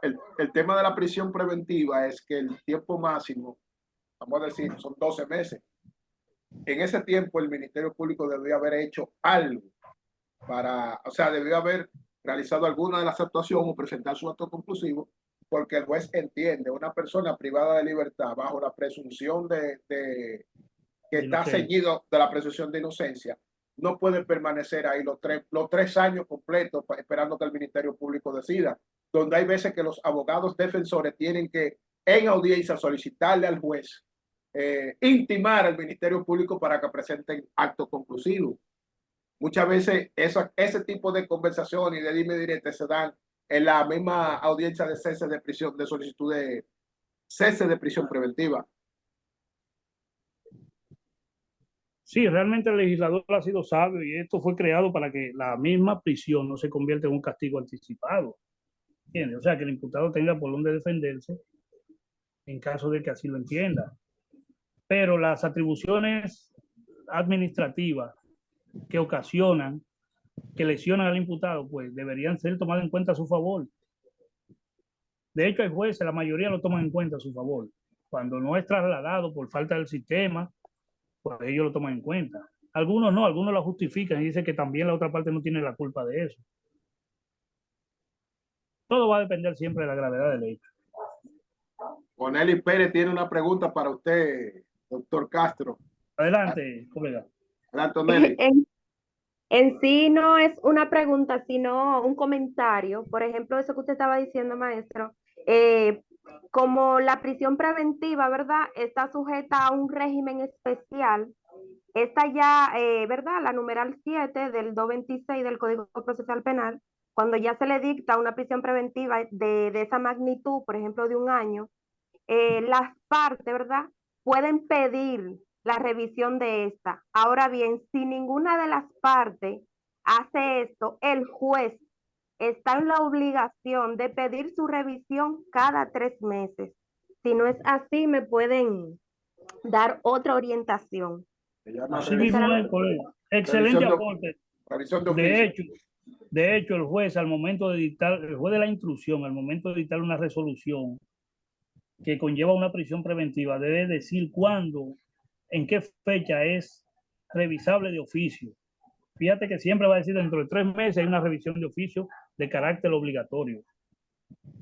sí, el tema de la prisión preventiva es que el tiempo máximo, vamos a decir, son 12 meses. En ese tiempo el Ministerio Público debió haber hecho algo debió haber realizado alguna de las actuaciones o presentar su acto conclusivo, porque el juez entiende una persona privada de libertad bajo la presunción que está ceñido de la presunción de inocencia, no puede permanecer ahí los tres años completos esperando que el Ministerio Público decida, donde hay veces que los abogados defensores tienen que en audiencia solicitarle al juez, intimar al Ministerio Público para que presenten acto conclusivo. Muchas veces ese tipo de conversaciones y de dime directo se dan en la misma audiencia de cese de prisión, de solicitud de cese de prisión preventiva. Sí, realmente el legislador ha sido sabio y esto fue creado para que la misma prisión no se convierta en un castigo anticipado. ¿Entiendes? O sea, que el imputado tenga por dónde defenderse en caso de que así lo entienda. Pero las atribuciones administrativas que ocasionan, que lesionan al imputado, pues deberían ser tomadas en cuenta a su favor. De hecho, hay jueces, la mayoría lo toman en cuenta a su favor. Cuando no es trasladado por falta del sistema, pues ellos lo toman en cuenta. Algunos no, algunos lo justifican y dicen que también la otra parte no tiene la culpa de eso. Todo va a depender siempre de la gravedad del hecho. Oneli Pérez tiene una pregunta para usted, doctor Castro. Adelante, colega. Adelante, Oneli. En sí no es una pregunta, sino un comentario. Por ejemplo, eso que usted estaba diciendo, maestro, como la prisión preventiva, ¿verdad? Está sujeta a un régimen especial. Esta ya, ¿verdad? La numeral 7 del 226 del Código Procesal Penal, cuando ya se le dicta una prisión preventiva de esa magnitud, por ejemplo, de un año, las partes, ¿verdad? Pueden pedir la revisión de esta. Ahora bien, si ninguna de las partes hace esto, el juez está en la obligación de pedir su revisión cada 3 meses. Si no es así, me pueden dar otra orientación. Así mismo es, colega. Excelente aporte. De hecho, el juez al momento de dictar, el juez de la instrucción, al momento de dictar una resolución que conlleva una prisión preventiva, debe decir cuándo, en qué fecha es revisable de oficio. Fíjate que siempre va a decir dentro de 3 meses hay una revisión de oficio de carácter obligatorio.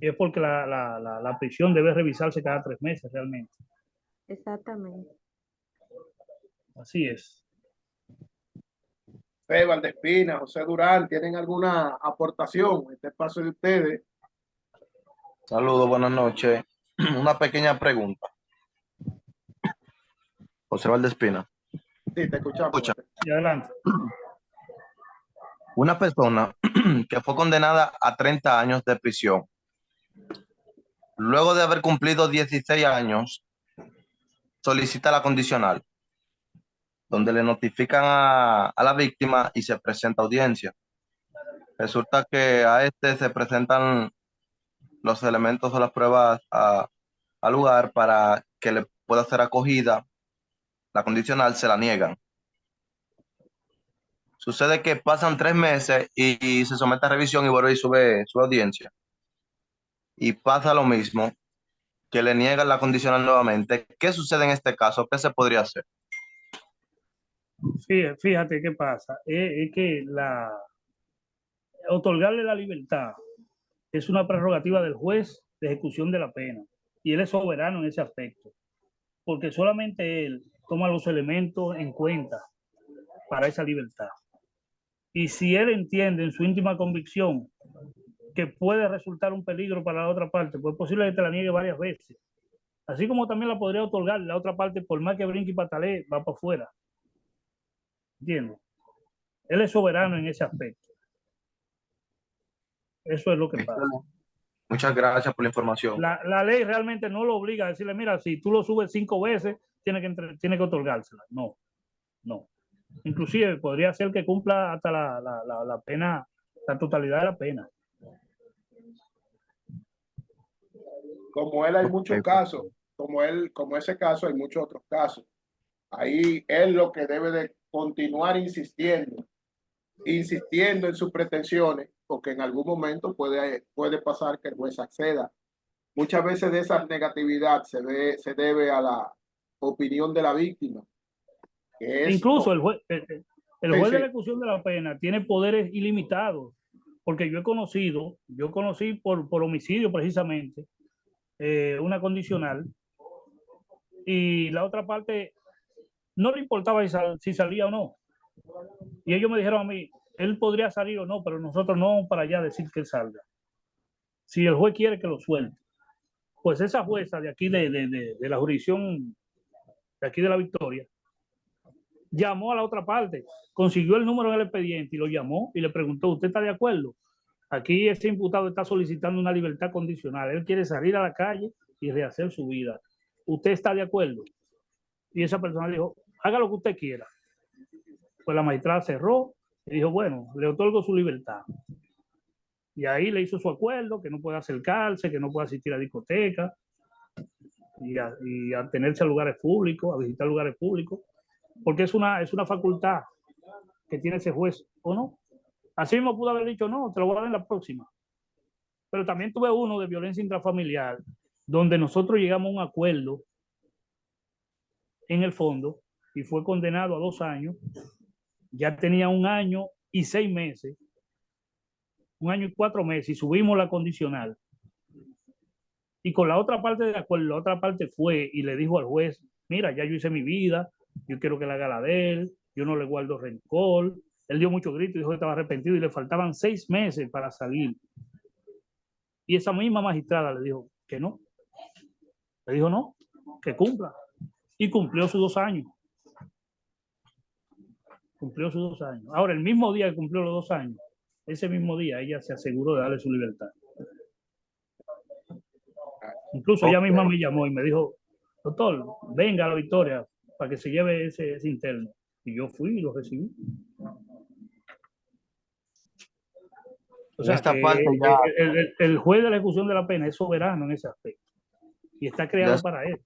Es porque la prisión debe revisarse cada 3 meses realmente. Exactamente. Así es. Valdespina, José Durán, ¿tienen alguna aportación? Este espacio de ustedes. Saludos, buenas noches. Una pequeña pregunta. José Valdespina. Sí, te escuchamos. Y adelante. Una persona que fue condenada a 30 años de prisión Luego de haber cumplido 16 años, solicita la condicional, donde le notifican a la víctima y se presenta audiencia. Resulta que a este se presentan los elementos o las pruebas al lugar para que le pueda ser acogida. La condicional se la niegan. Sucede que pasan 3 meses y se somete a revisión y vuelve y sube su audiencia. Y pasa lo mismo, que le niegan la condicional nuevamente. ¿Qué sucede en este caso? ¿Qué se podría hacer? Fíjate qué pasa. Es que otorgarle la libertad es una prerrogativa del juez de ejecución de la pena. Y él es soberano en ese aspecto, porque solamente él toma los elementos en cuenta para esa libertad. Y si él entiende en su íntima convicción que puede resultar un peligro para la otra parte, pues es posible que te la niegue varias veces. Así como también la podría otorgar la otra parte, por más que brinque y patalee, va para afuera. ¿Entiendes? Él es soberano en ese aspecto. Eso es lo que pasa. Muchas gracias por la información. La ley realmente no lo obliga a decirle, mira, si tú lo subes 5 veces, tiene que otorgársela. No, no. Inclusive podría ser que cumpla hasta la pena, la totalidad de la pena. Como él hay muchos casos, como ese caso hay muchos otros casos. Ahí él lo que debe de continuar insistiendo en sus pretensiones, porque en algún momento puede pasar que el juez acceda. Muchas veces de esa negatividad se debe a la opinión de la víctima, que es... Incluso el juez Sí, de la sí. ejecución de la pena tiene poderes ilimitados, porque yo conocí por homicidio precisamente, una condicional, y la otra parte no le importaba si salía o no. Y ellos me dijeron a mí, él podría salir o no, pero nosotros no vamos para allá a decir que él salga. Si el juez quiere que lo suelte. Pues esa jueza de aquí de la jurisdicción de aquí de la Victoria llamó a la otra parte, consiguió el número del expediente y lo llamó y le preguntó, ¿usted está de acuerdo? Aquí ese imputado está solicitando una libertad condicional. Él quiere salir a la calle y rehacer su vida. ¿Usted está de acuerdo? Y esa persona dijo, haga lo que usted quiera. Pues la magistrada cerró y dijo, bueno, le otorgo su libertad. Y ahí le hizo su acuerdo, que no puede acercarse, que no puede asistir a discotecas y a tenerse a lugares públicos, a visitar lugares públicos, porque es una facultad que tiene ese juez, ¿o no? Así mismo pudo haber dicho, no, te lo voy a dar en la próxima. Pero también tuve uno de violencia intrafamiliar, donde nosotros llegamos a un acuerdo en el fondo y fue condenado a 2 años. Ya tenía 1 año y 6 meses, 1 año y 4 meses, y subimos la condicional. Y con la otra parte de acuerdo, la otra parte fue y le dijo al juez, mira, ya yo hice mi vida, yo quiero que la haga la de él, yo no le guardo rencor. Él dio mucho grito y dijo que estaba arrepentido y le faltaban 6 meses para salir. Y esa misma magistrada le dijo que no. Le dijo no, que cumpla. Y cumplió sus 2 años. Cumplió sus 2 años. Ahora, el mismo día que cumplió los 2 años, ese mismo día ella se aseguró de darle su libertad. Incluso ella misma me llamó y me dijo, doctor, venga a la Victoria para que se lleve ese interno. Y yo fui y lo recibí. O sea, esta que parte ya, el juez de la ejecución de la pena es soberano en ese aspecto. Y está creado ya para eso.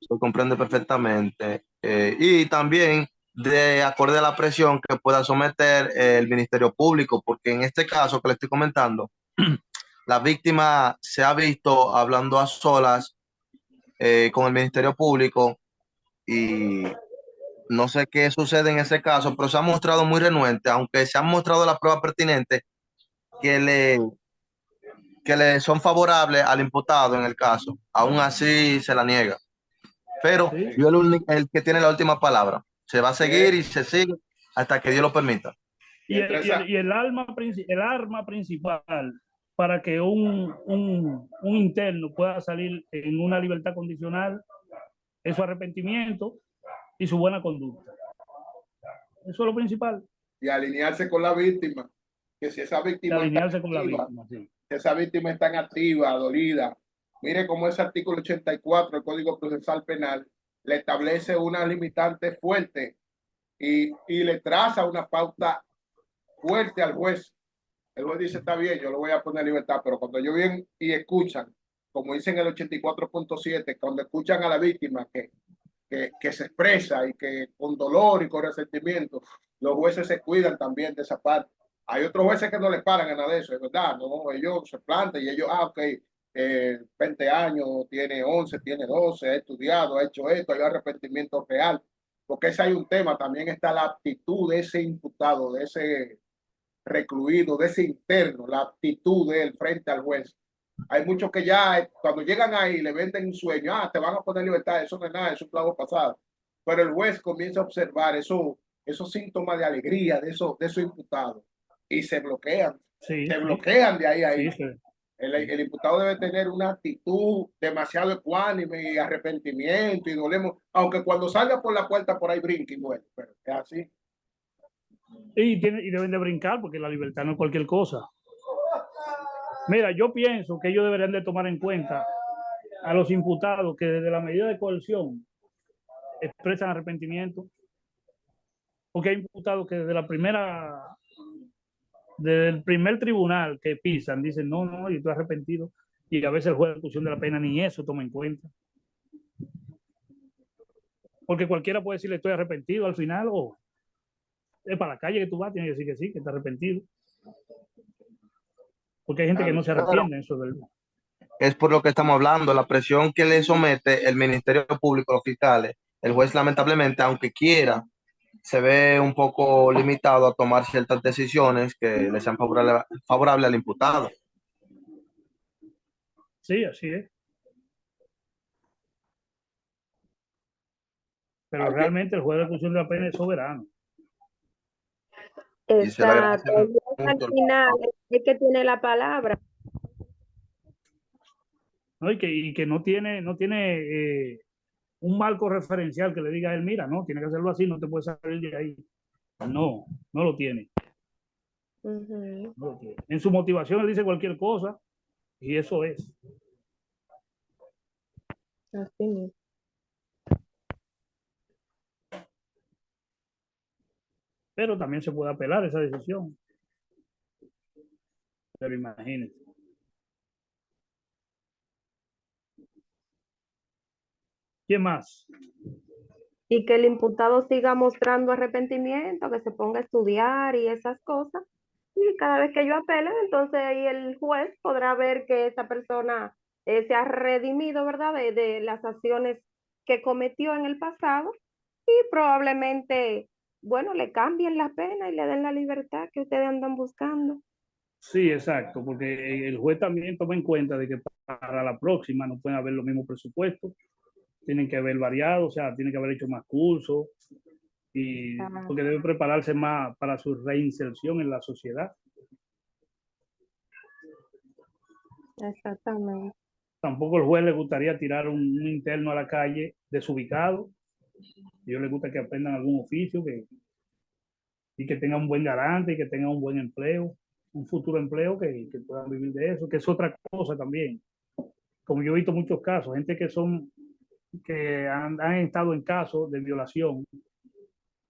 se comprende perfectamente. Y también de acorde a la presión que pueda someter el Ministerio Público, porque en este caso que le estoy comentando, la víctima se ha visto hablando a solas con el Ministerio Público y no sé qué sucede en ese caso, pero se ha mostrado muy renuente, aunque se han mostrado las pruebas pertinentes que le son favorables al imputado en el caso. Aún así se la niega. Pero ¿Sí? yo el que tiene la última palabra. Se va a seguir y se sigue hasta que Dios lo permita. Y el arma principal para que un interno pueda salir en una libertad condicional es su arrepentimiento y su buena conducta. Eso es lo principal. Y alinearse con la víctima, que si esa víctima Alinearse con la activa, víctima, sí. esa víctima está en activa, dolida. Mire cómo ese artículo 84 del Código Procesal Penal le establece una limitante fuerte y le traza una pauta fuerte al juez. El juez dice, está bien, yo lo voy a poner en libertad, pero cuando ellos vienen y escuchan, como dicen el 84.7, cuando escuchan a la víctima que se expresa y que con dolor y con resentimiento, los jueces se cuidan también de esa parte. Hay otros jueces que no les paran a nada de eso, es verdad, no, ellos se plantan y ellos, ok, 20 años, tiene 11, tiene 12, ha estudiado, ha hecho esto, hay arrepentimiento real, porque ese hay un tema, también está la actitud de ese imputado, de ese recluido, de ese interno, la actitud de él frente al juez. Hay muchos que ya cuando llegan ahí le venden un sueño, te van a poner libertad, eso no es nada, eso es un clavo pasado. Pero el juez comienza a observar esos síntomas de alegría de esos imputados y se bloquean, se bloquean de ahí. El imputado debe tener una actitud demasiado ecuánime y arrepentimiento y dolemos, aunque cuando salga por la puerta por ahí brinque y bueno, pero es así. Y deben de brincar porque la libertad no es cualquier cosa. Mira, yo pienso que ellos deberían de tomar en cuenta a los imputados que desde la medida de coerción expresan arrepentimiento, porque hay imputados que desde el primer tribunal que pisan, dicen, no, yo estoy arrepentido, y a veces el juez de ejecución de la pena ni eso toma en cuenta. Porque cualquiera puede decirle estoy arrepentido al final, o es para la calle que tú vas, tienes que decir que sí, que está arrepentido. Porque hay gente que no se arrepiente, eso es verdad. Es por lo que estamos hablando, la presión que le somete el Ministerio Público, los fiscales, el juez lamentablemente, aunque quiera, se ve un poco limitado a tomar ciertas decisiones que le sean favorables al imputado. Sí, así es. Pero realmente el juez de ejecución de la pena es soberano. Exacto. Al final es que tiene la palabra. ¿No? Y que no tiene un marco referencial que le diga a él, mira, no, tiene que hacerlo así, no te puedes salir de ahí. No lo tiene. No lo tiene. En su motivación él dice cualquier cosa y eso es. Así mismo. Pero también se puede apelar esa decisión. Pero imagínense. ¿Quién más? Y que el imputado siga mostrando arrepentimiento, que se ponga a estudiar y esas cosas. Y cada vez que ellos apelen, entonces ahí el juez podrá ver que esa persona se ha redimido, ¿verdad? De las acciones que cometió en el pasado y probablemente, bueno, le cambien la pena y le den la libertad que ustedes andan buscando. Sí, exacto, porque el juez también toma en cuenta de que para la próxima no pueden haber los mismos presupuestos, tienen que haber variado, o sea, tienen que haber hecho más cursos, y porque debe prepararse más para su reinserción en la sociedad. Exactamente. Tampoco al juez le gustaría tirar un interno a la calle desubicado. A ellos les gusta que aprendan algún oficio y que tengan un buen garante y que tengan un buen empleo, un futuro empleo que puedan vivir de eso, que es otra cosa también. Como yo he visto muchos casos, gente que han estado en casos de violación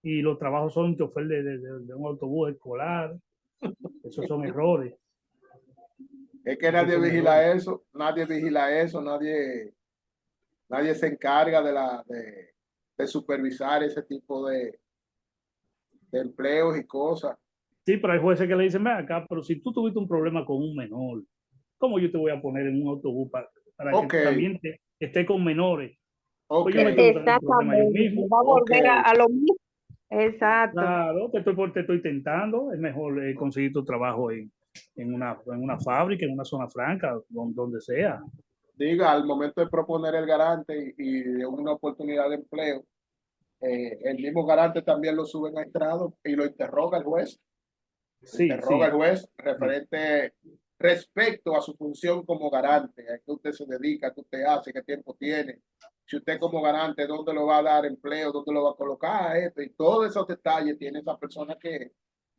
y los trabajos son chofer de un autobús escolar. Esos son errores. Es que nadie vigila eso, nadie se encarga de supervisar ese tipo de empleos y cosas. Sí, pero hay jueces que le dicen, ven acá, pero si tú tuviste un problema con un menor, ¿cómo yo te voy a poner en un autobús para que también esté con menores? Pues yo me tengo que tener un problema yo mismo. Va a volver a lo mismo. Exacto. Claro, te estoy tentando. Es mejor conseguir tu trabajo en una fábrica, en una zona franca, donde sea. Diga, al momento de proponer el garante y de una oportunidad de empleo, el mismo garante también lo suben a estrado y lo interroga el juez. El juez referente respecto a su función como garante, a qué usted se dedica, qué usted hace, qué tiempo tiene, si usted como garante, dónde lo va a dar empleo, dónde lo va a colocar, esto y todos esos detalles tiene esa persona que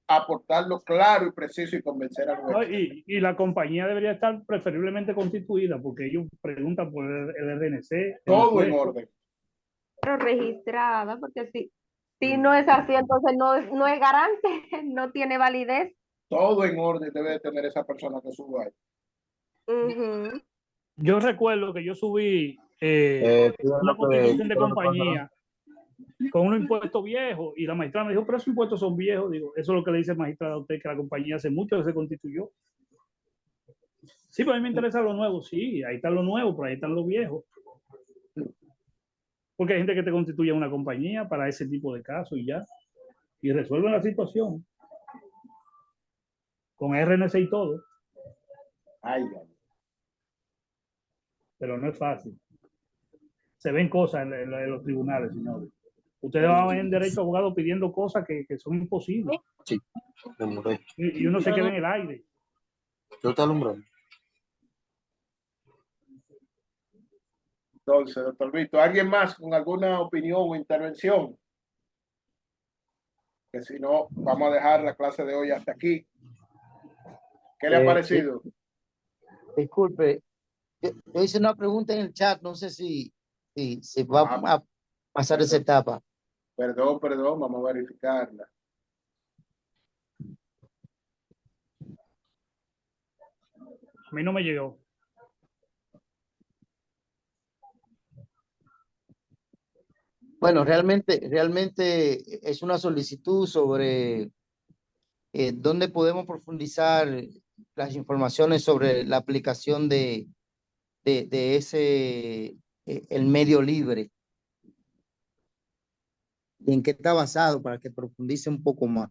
aportarlo claro y preciso y convencer al No, juez. y la compañía debería estar preferiblemente constituida porque ellos preguntan por el RNC. Todo en orden. Pero registrada, porque si no es así, entonces no es garante, no tiene validez. Todo en orden debe de tener esa persona que suba ahí. Ujú. Yo recuerdo que yo subí una constitución de compañía con un impuesto viejo y la magistrada me dijo, pero esos impuestos son viejos. Digo, eso es lo que le dice el magistrado a usted, que la compañía hace mucho que se constituyó. Sí, pero a mí me interesa lo nuevo, sí, ahí está lo nuevo, pero ahí están los viejos. Porque hay gente que te constituye una compañía para ese tipo de casos y ya, y resuelven la situación con RNC y todo, Ay, ay. pero no es fácil. Se ven cosas en los tribunales, señores. Ustedes van a ver en derecho a abogado pidiendo cosas que son imposibles. Sí, Y uno se queda en el aire. yo te alumbro. Entonces, doctor Víctor, ¿alguien más con alguna opinión o intervención? Que si no, vamos a dejar la clase de hoy hasta aquí. ¿Qué le ha parecido? Disculpe, yo hice una pregunta en el chat, no sé si va a pasar esa etapa. Perdón, vamos a verificarla. A mí no me llegó. Bueno, realmente es una solicitud sobre dónde podemos profundizar las informaciones sobre la aplicación de ese, el medio libre. ¿Y en qué está basado para que profundice un poco más?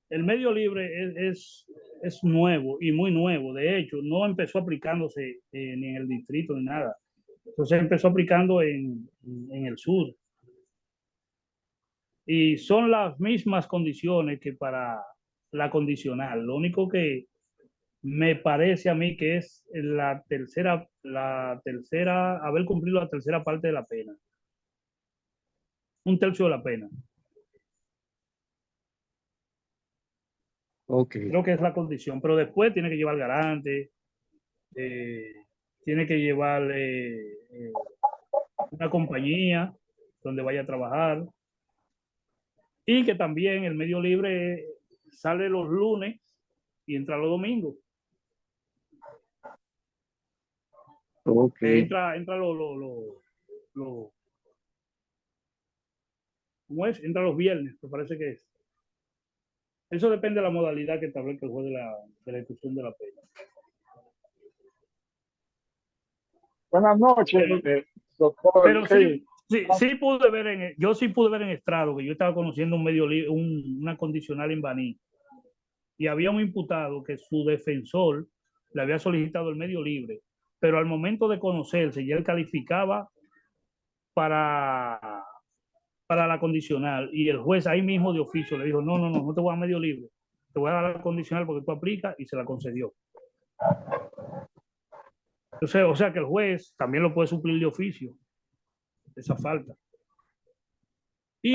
El medio libre es nuevo y muy nuevo. De hecho, no empezó aplicándose ni en el distrito ni nada. Entonces empezó aplicando en el sur. Y son las mismas condiciones que para la condicional. Lo único que me parece a mí que es la tercera, haber cumplido la tercera parte de la pena. Un tercio de la pena. Okay. Creo que es la condición, pero después tiene que llevar garante, tiene que llevar una compañía donde vaya a trabajar y que también el medio libre sale los lunes y entra los domingos. Okay. Entra ¿cómo es? Entra los viernes, me parece que es. Eso depende de la modalidad que establezca el juez de la ejecución de la pena. Buenas noches, doctor. Pero sí pude ver yo sí pude ver en estrado que yo estaba conociendo un medio una condicional en Baní y había un imputado que su defensor le había solicitado el medio libre, pero al momento de conocerse ya él calificaba para la condicional y el juez ahí mismo de oficio le dijo no te voy a medio libre, te voy a dar la condicional porque tú aplicas y se la concedió. Entonces, o sea que el juez también lo puede suplir de oficio, esa falta. Y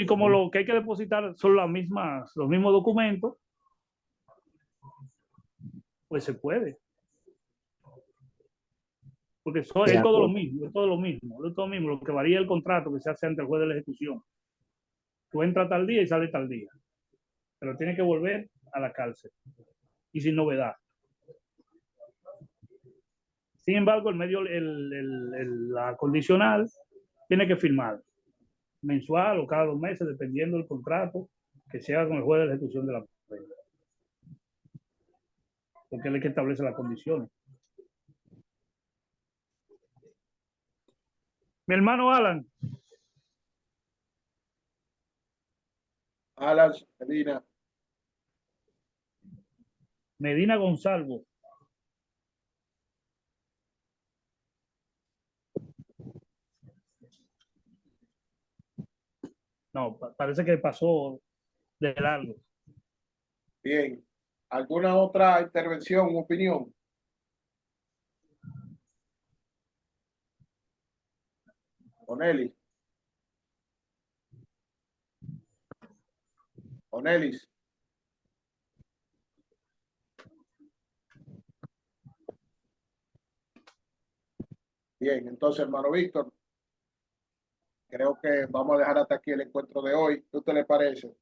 como lo que hay que depositar son los mismos documentos, pues se puede. Porque es todo lo mismo, es todo lo mismo, es todo lo mismo. Lo que varía el contrato que se hace ante el juez de la ejecución. Tú entras tal día y sales tal día. Pero tiene que volver a la cárcel. Y sin novedad. Sin embargo, la condicional tiene que firmar mensual o cada 2 meses, dependiendo del contrato que se haga con el juez de la ejecución de la pena. Porque él es el que establece las condiciones. Mi hermano Alan. Alan Medina. Medina Gonzalo. No, parece que pasó de largo. Bien. ¿Alguna otra intervención, opinión? Oneli. Onelis. Bien, entonces, hermano Víctor, creo que vamos a dejar hasta aquí el encuentro de hoy. ¿Qué te le parece?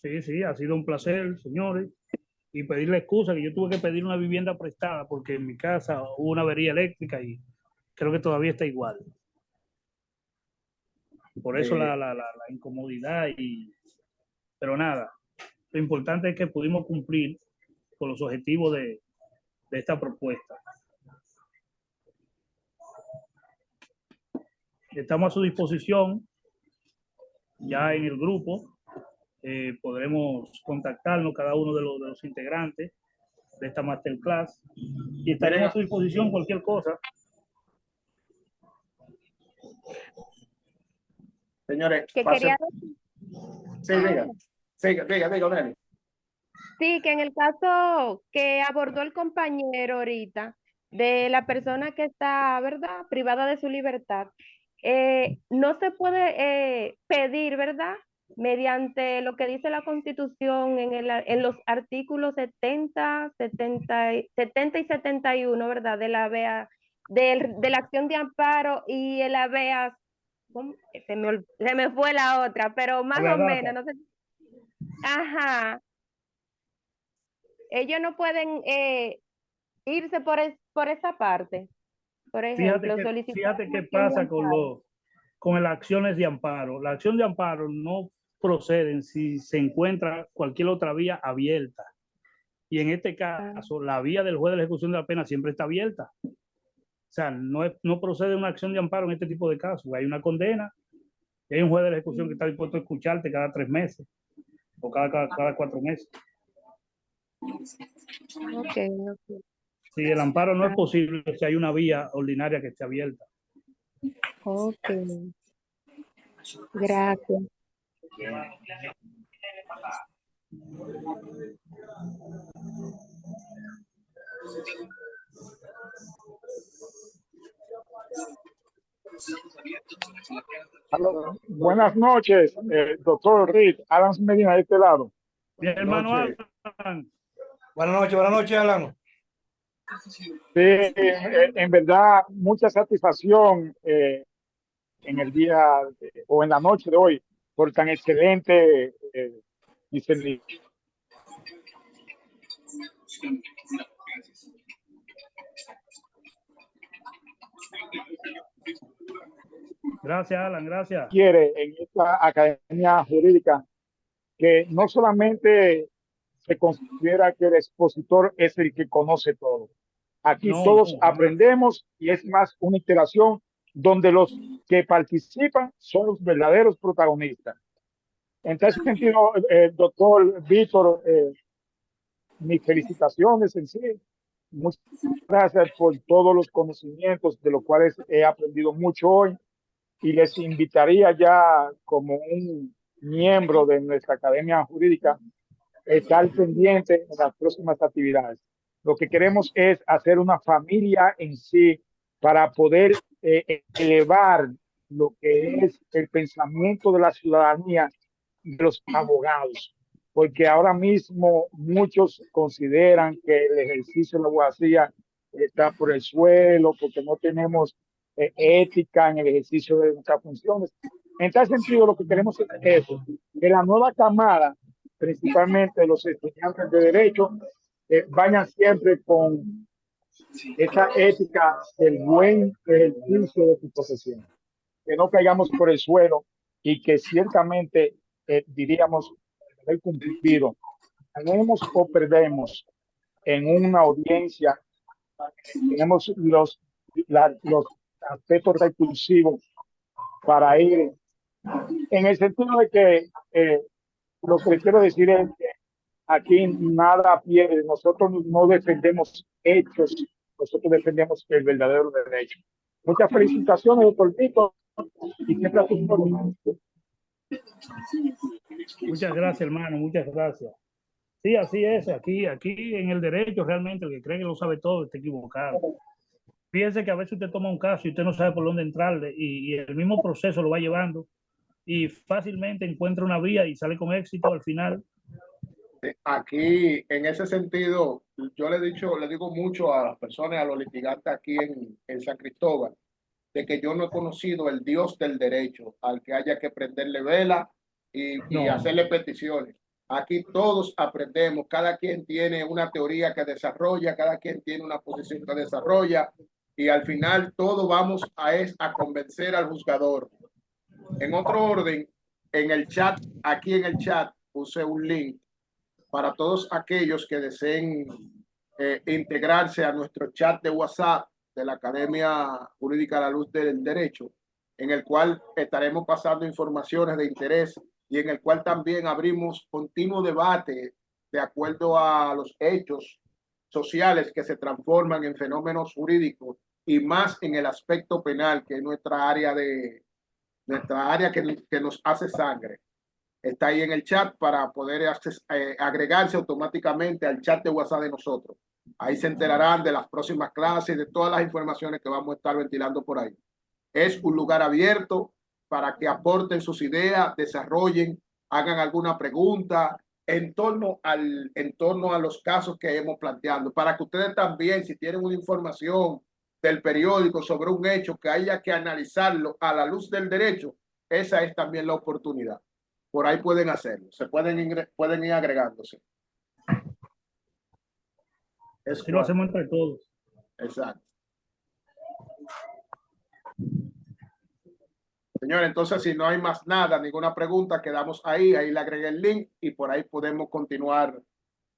Sí, sí, ha sido un placer, señores. Y pedirle excusa que yo tuve que pedir una vivienda prestada porque en mi casa hubo una avería eléctrica y creo que todavía está igual. Por eso la incomodidad pero nada, lo importante es que pudimos cumplir con los objetivos de esta propuesta. Estamos a su disposición ya en el grupo. Podremos contactarnos cada uno de los integrantes de esta masterclass y estaremos a su disposición cualquier cosa. Señores, Que pasen. quería... Sí, diga, Nelly. Sí, que en el caso que abordó el compañero ahorita, de la persona que está, ¿verdad?, privada de su libertad, no se puede pedir, ¿verdad?, mediante lo que dice la Constitución en los artículos 70 y 71, ¿verdad?, de la ABEA, de la acción de amparo y el ABEA, se me fue la otra, pero más o menos, no sé. Ajá. Ellos no pueden irse por esa parte. Por ejemplo, solicitar. Fíjate qué pasa con las acciones de amparo. La acción de amparo no proceden si se encuentra cualquier otra vía abierta. Y en este caso, la vía del juez de la ejecución de la pena siempre está abierta. O sea, no procede una acción de amparo en este tipo de casos. Hay una condena y hay un juez de la ejecución que está dispuesto a escucharte cada 3 meses o cada 4 meses. Okay. Sí, el amparo no es posible si hay una vía ordinaria que esté abierta. Ok. Gracias. Buenas noches, doctor Reed. Alan Medina de este lado. Bien, hermano Alan. Buenas noches, Alan. Sí, en verdad, mucha satisfacción en el día o en la noche de hoy por tan excelente discernimiento. Gracias, Alan, gracias. Quiere en esta academia jurídica que no solamente se considera que el expositor es el que conoce todo. Aquí todos aprendemos y es más una interacción donde los que participan son los verdaderos protagonistas. En ese sentido, doctor Víctor, mis felicitaciones en sí. Muchas gracias por todos los conocimientos de los cuales he aprendido mucho hoy y les invitaría ya como un miembro de nuestra academia jurídica estar pendiente en las próximas actividades. Lo que queremos es hacer una familia en sí para poder elevar lo que es el pensamiento de la ciudadanía y de los abogados, porque ahora mismo muchos consideran que el ejercicio de la abogacía está por el suelo, porque no tenemos ética en el ejercicio de nuestras funciones. En tal sentido, lo que queremos es eso, que la nueva camada, principalmente los estudiantes de Derecho, vayan siempre con esa ética del buen ejercicio de su profesión, que no caigamos por el suelo y que ciertamente diríamos haber cumplido. Ganemos o perdemos en una audiencia, tenemos los aspectos recursivos para ir en el sentido de que lo que quiero decir es que aquí nada pierde. Nosotros no defendemos hechos, nosotros defendemos el verdadero derecho. Muchas felicitaciones, doctor Tito, y siempre a tus órdenes. Muchas gracias, hermano, muchas gracias. Sí, así es. Aquí en el derecho, realmente, el que cree que lo sabe todo está equivocado. Fíjense que a veces usted toma un caso y usted no sabe por dónde entrarle y el mismo proceso lo va llevando y fácilmente encuentra una vía y sale con éxito al final. Aquí, en ese sentido, yo le digo mucho a las personas, a los litigantes aquí en San Cristóbal, de que yo no he conocido el Dios del derecho al que haya que prenderle vela y hacerle peticiones. Aquí todos aprendemos, cada quien tiene una teoría que desarrolla, cada quien tiene una posición que desarrolla, y al final todos vamos a convencer al juzgador. En otro orden, en el chat, aquí en el chat puse un link para todos aquellos que deseen integrarse a nuestro chat de WhatsApp de la Academia Jurídica a la Luz del Derecho, en el cual estaremos pasando informaciones de interés y en el cual también abrimos continuo debate de acuerdo a los hechos sociales que se transforman en fenómenos jurídicos y más en el aspecto penal, que es nuestra área que nos hace sangre. Está ahí en el chat para poder agregarse automáticamente al chat de WhatsApp de nosotros. Ahí se enterarán de las próximas clases, de todas las informaciones que vamos a estar ventilando por ahí. Es un lugar abierto para que aporten sus ideas, desarrollen, hagan alguna pregunta en torno a los casos que hemos planteado, para que ustedes también, si tienen una información del periódico sobre un hecho que haya que analizarlo a la luz del derecho, esa es también la oportunidad. Por ahí pueden hacerlo, pueden ir agregándose. Así lo hacemos entre todos. Exacto. Señores, entonces si no hay más nada, ninguna pregunta, quedamos ahí le agregué el link y por ahí podemos continuar,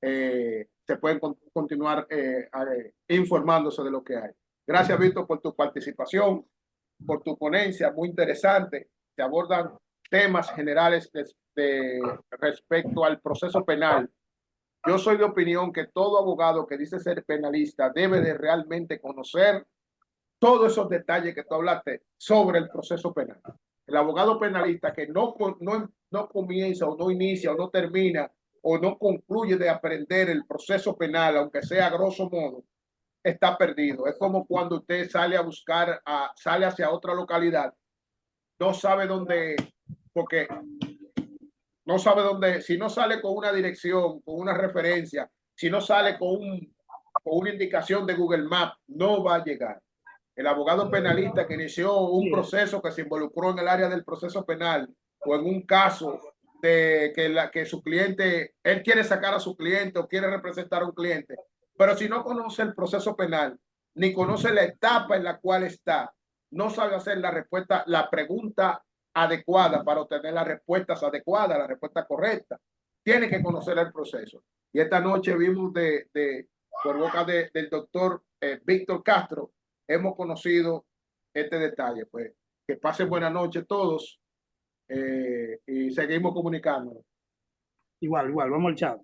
se pueden continuar informándose de lo que hay. Gracias, Víctor, por tu participación, por tu ponencia, muy interesante. Se abordan temas generales respecto al proceso penal. Yo soy de opinión que todo abogado que dice ser penalista debe de realmente conocer todos esos detalles que tú hablaste sobre el proceso penal. El abogado penalista que no comienza o no inicia o no termina o no concluye de aprender el proceso penal, aunque sea a grosso modo, está perdido. Es como cuando usted sale a buscar, sale hacia otra localidad, no sabe dónde, porque no sabe dónde, si no sale con una dirección, con una referencia, si no sale con una indicación de Google Maps, no va a llegar. El abogado penalista que inició un proceso que se involucró en el área del proceso penal o en un caso de que su cliente, él quiere sacar a su cliente o quiere representar a un cliente, pero si no conoce el proceso penal, ni conoce la etapa en la cual está, no sabe hacer la pregunta adecuada para obtener las respuestas adecuadas, la respuesta correcta. Tiene que conocer el proceso. Y esta noche vimos por boca del doctor Víctor Castro, hemos conocido este detalle. Pues que pasen buena noche todos y seguimos comunicándonos. Igual, vamos al chat.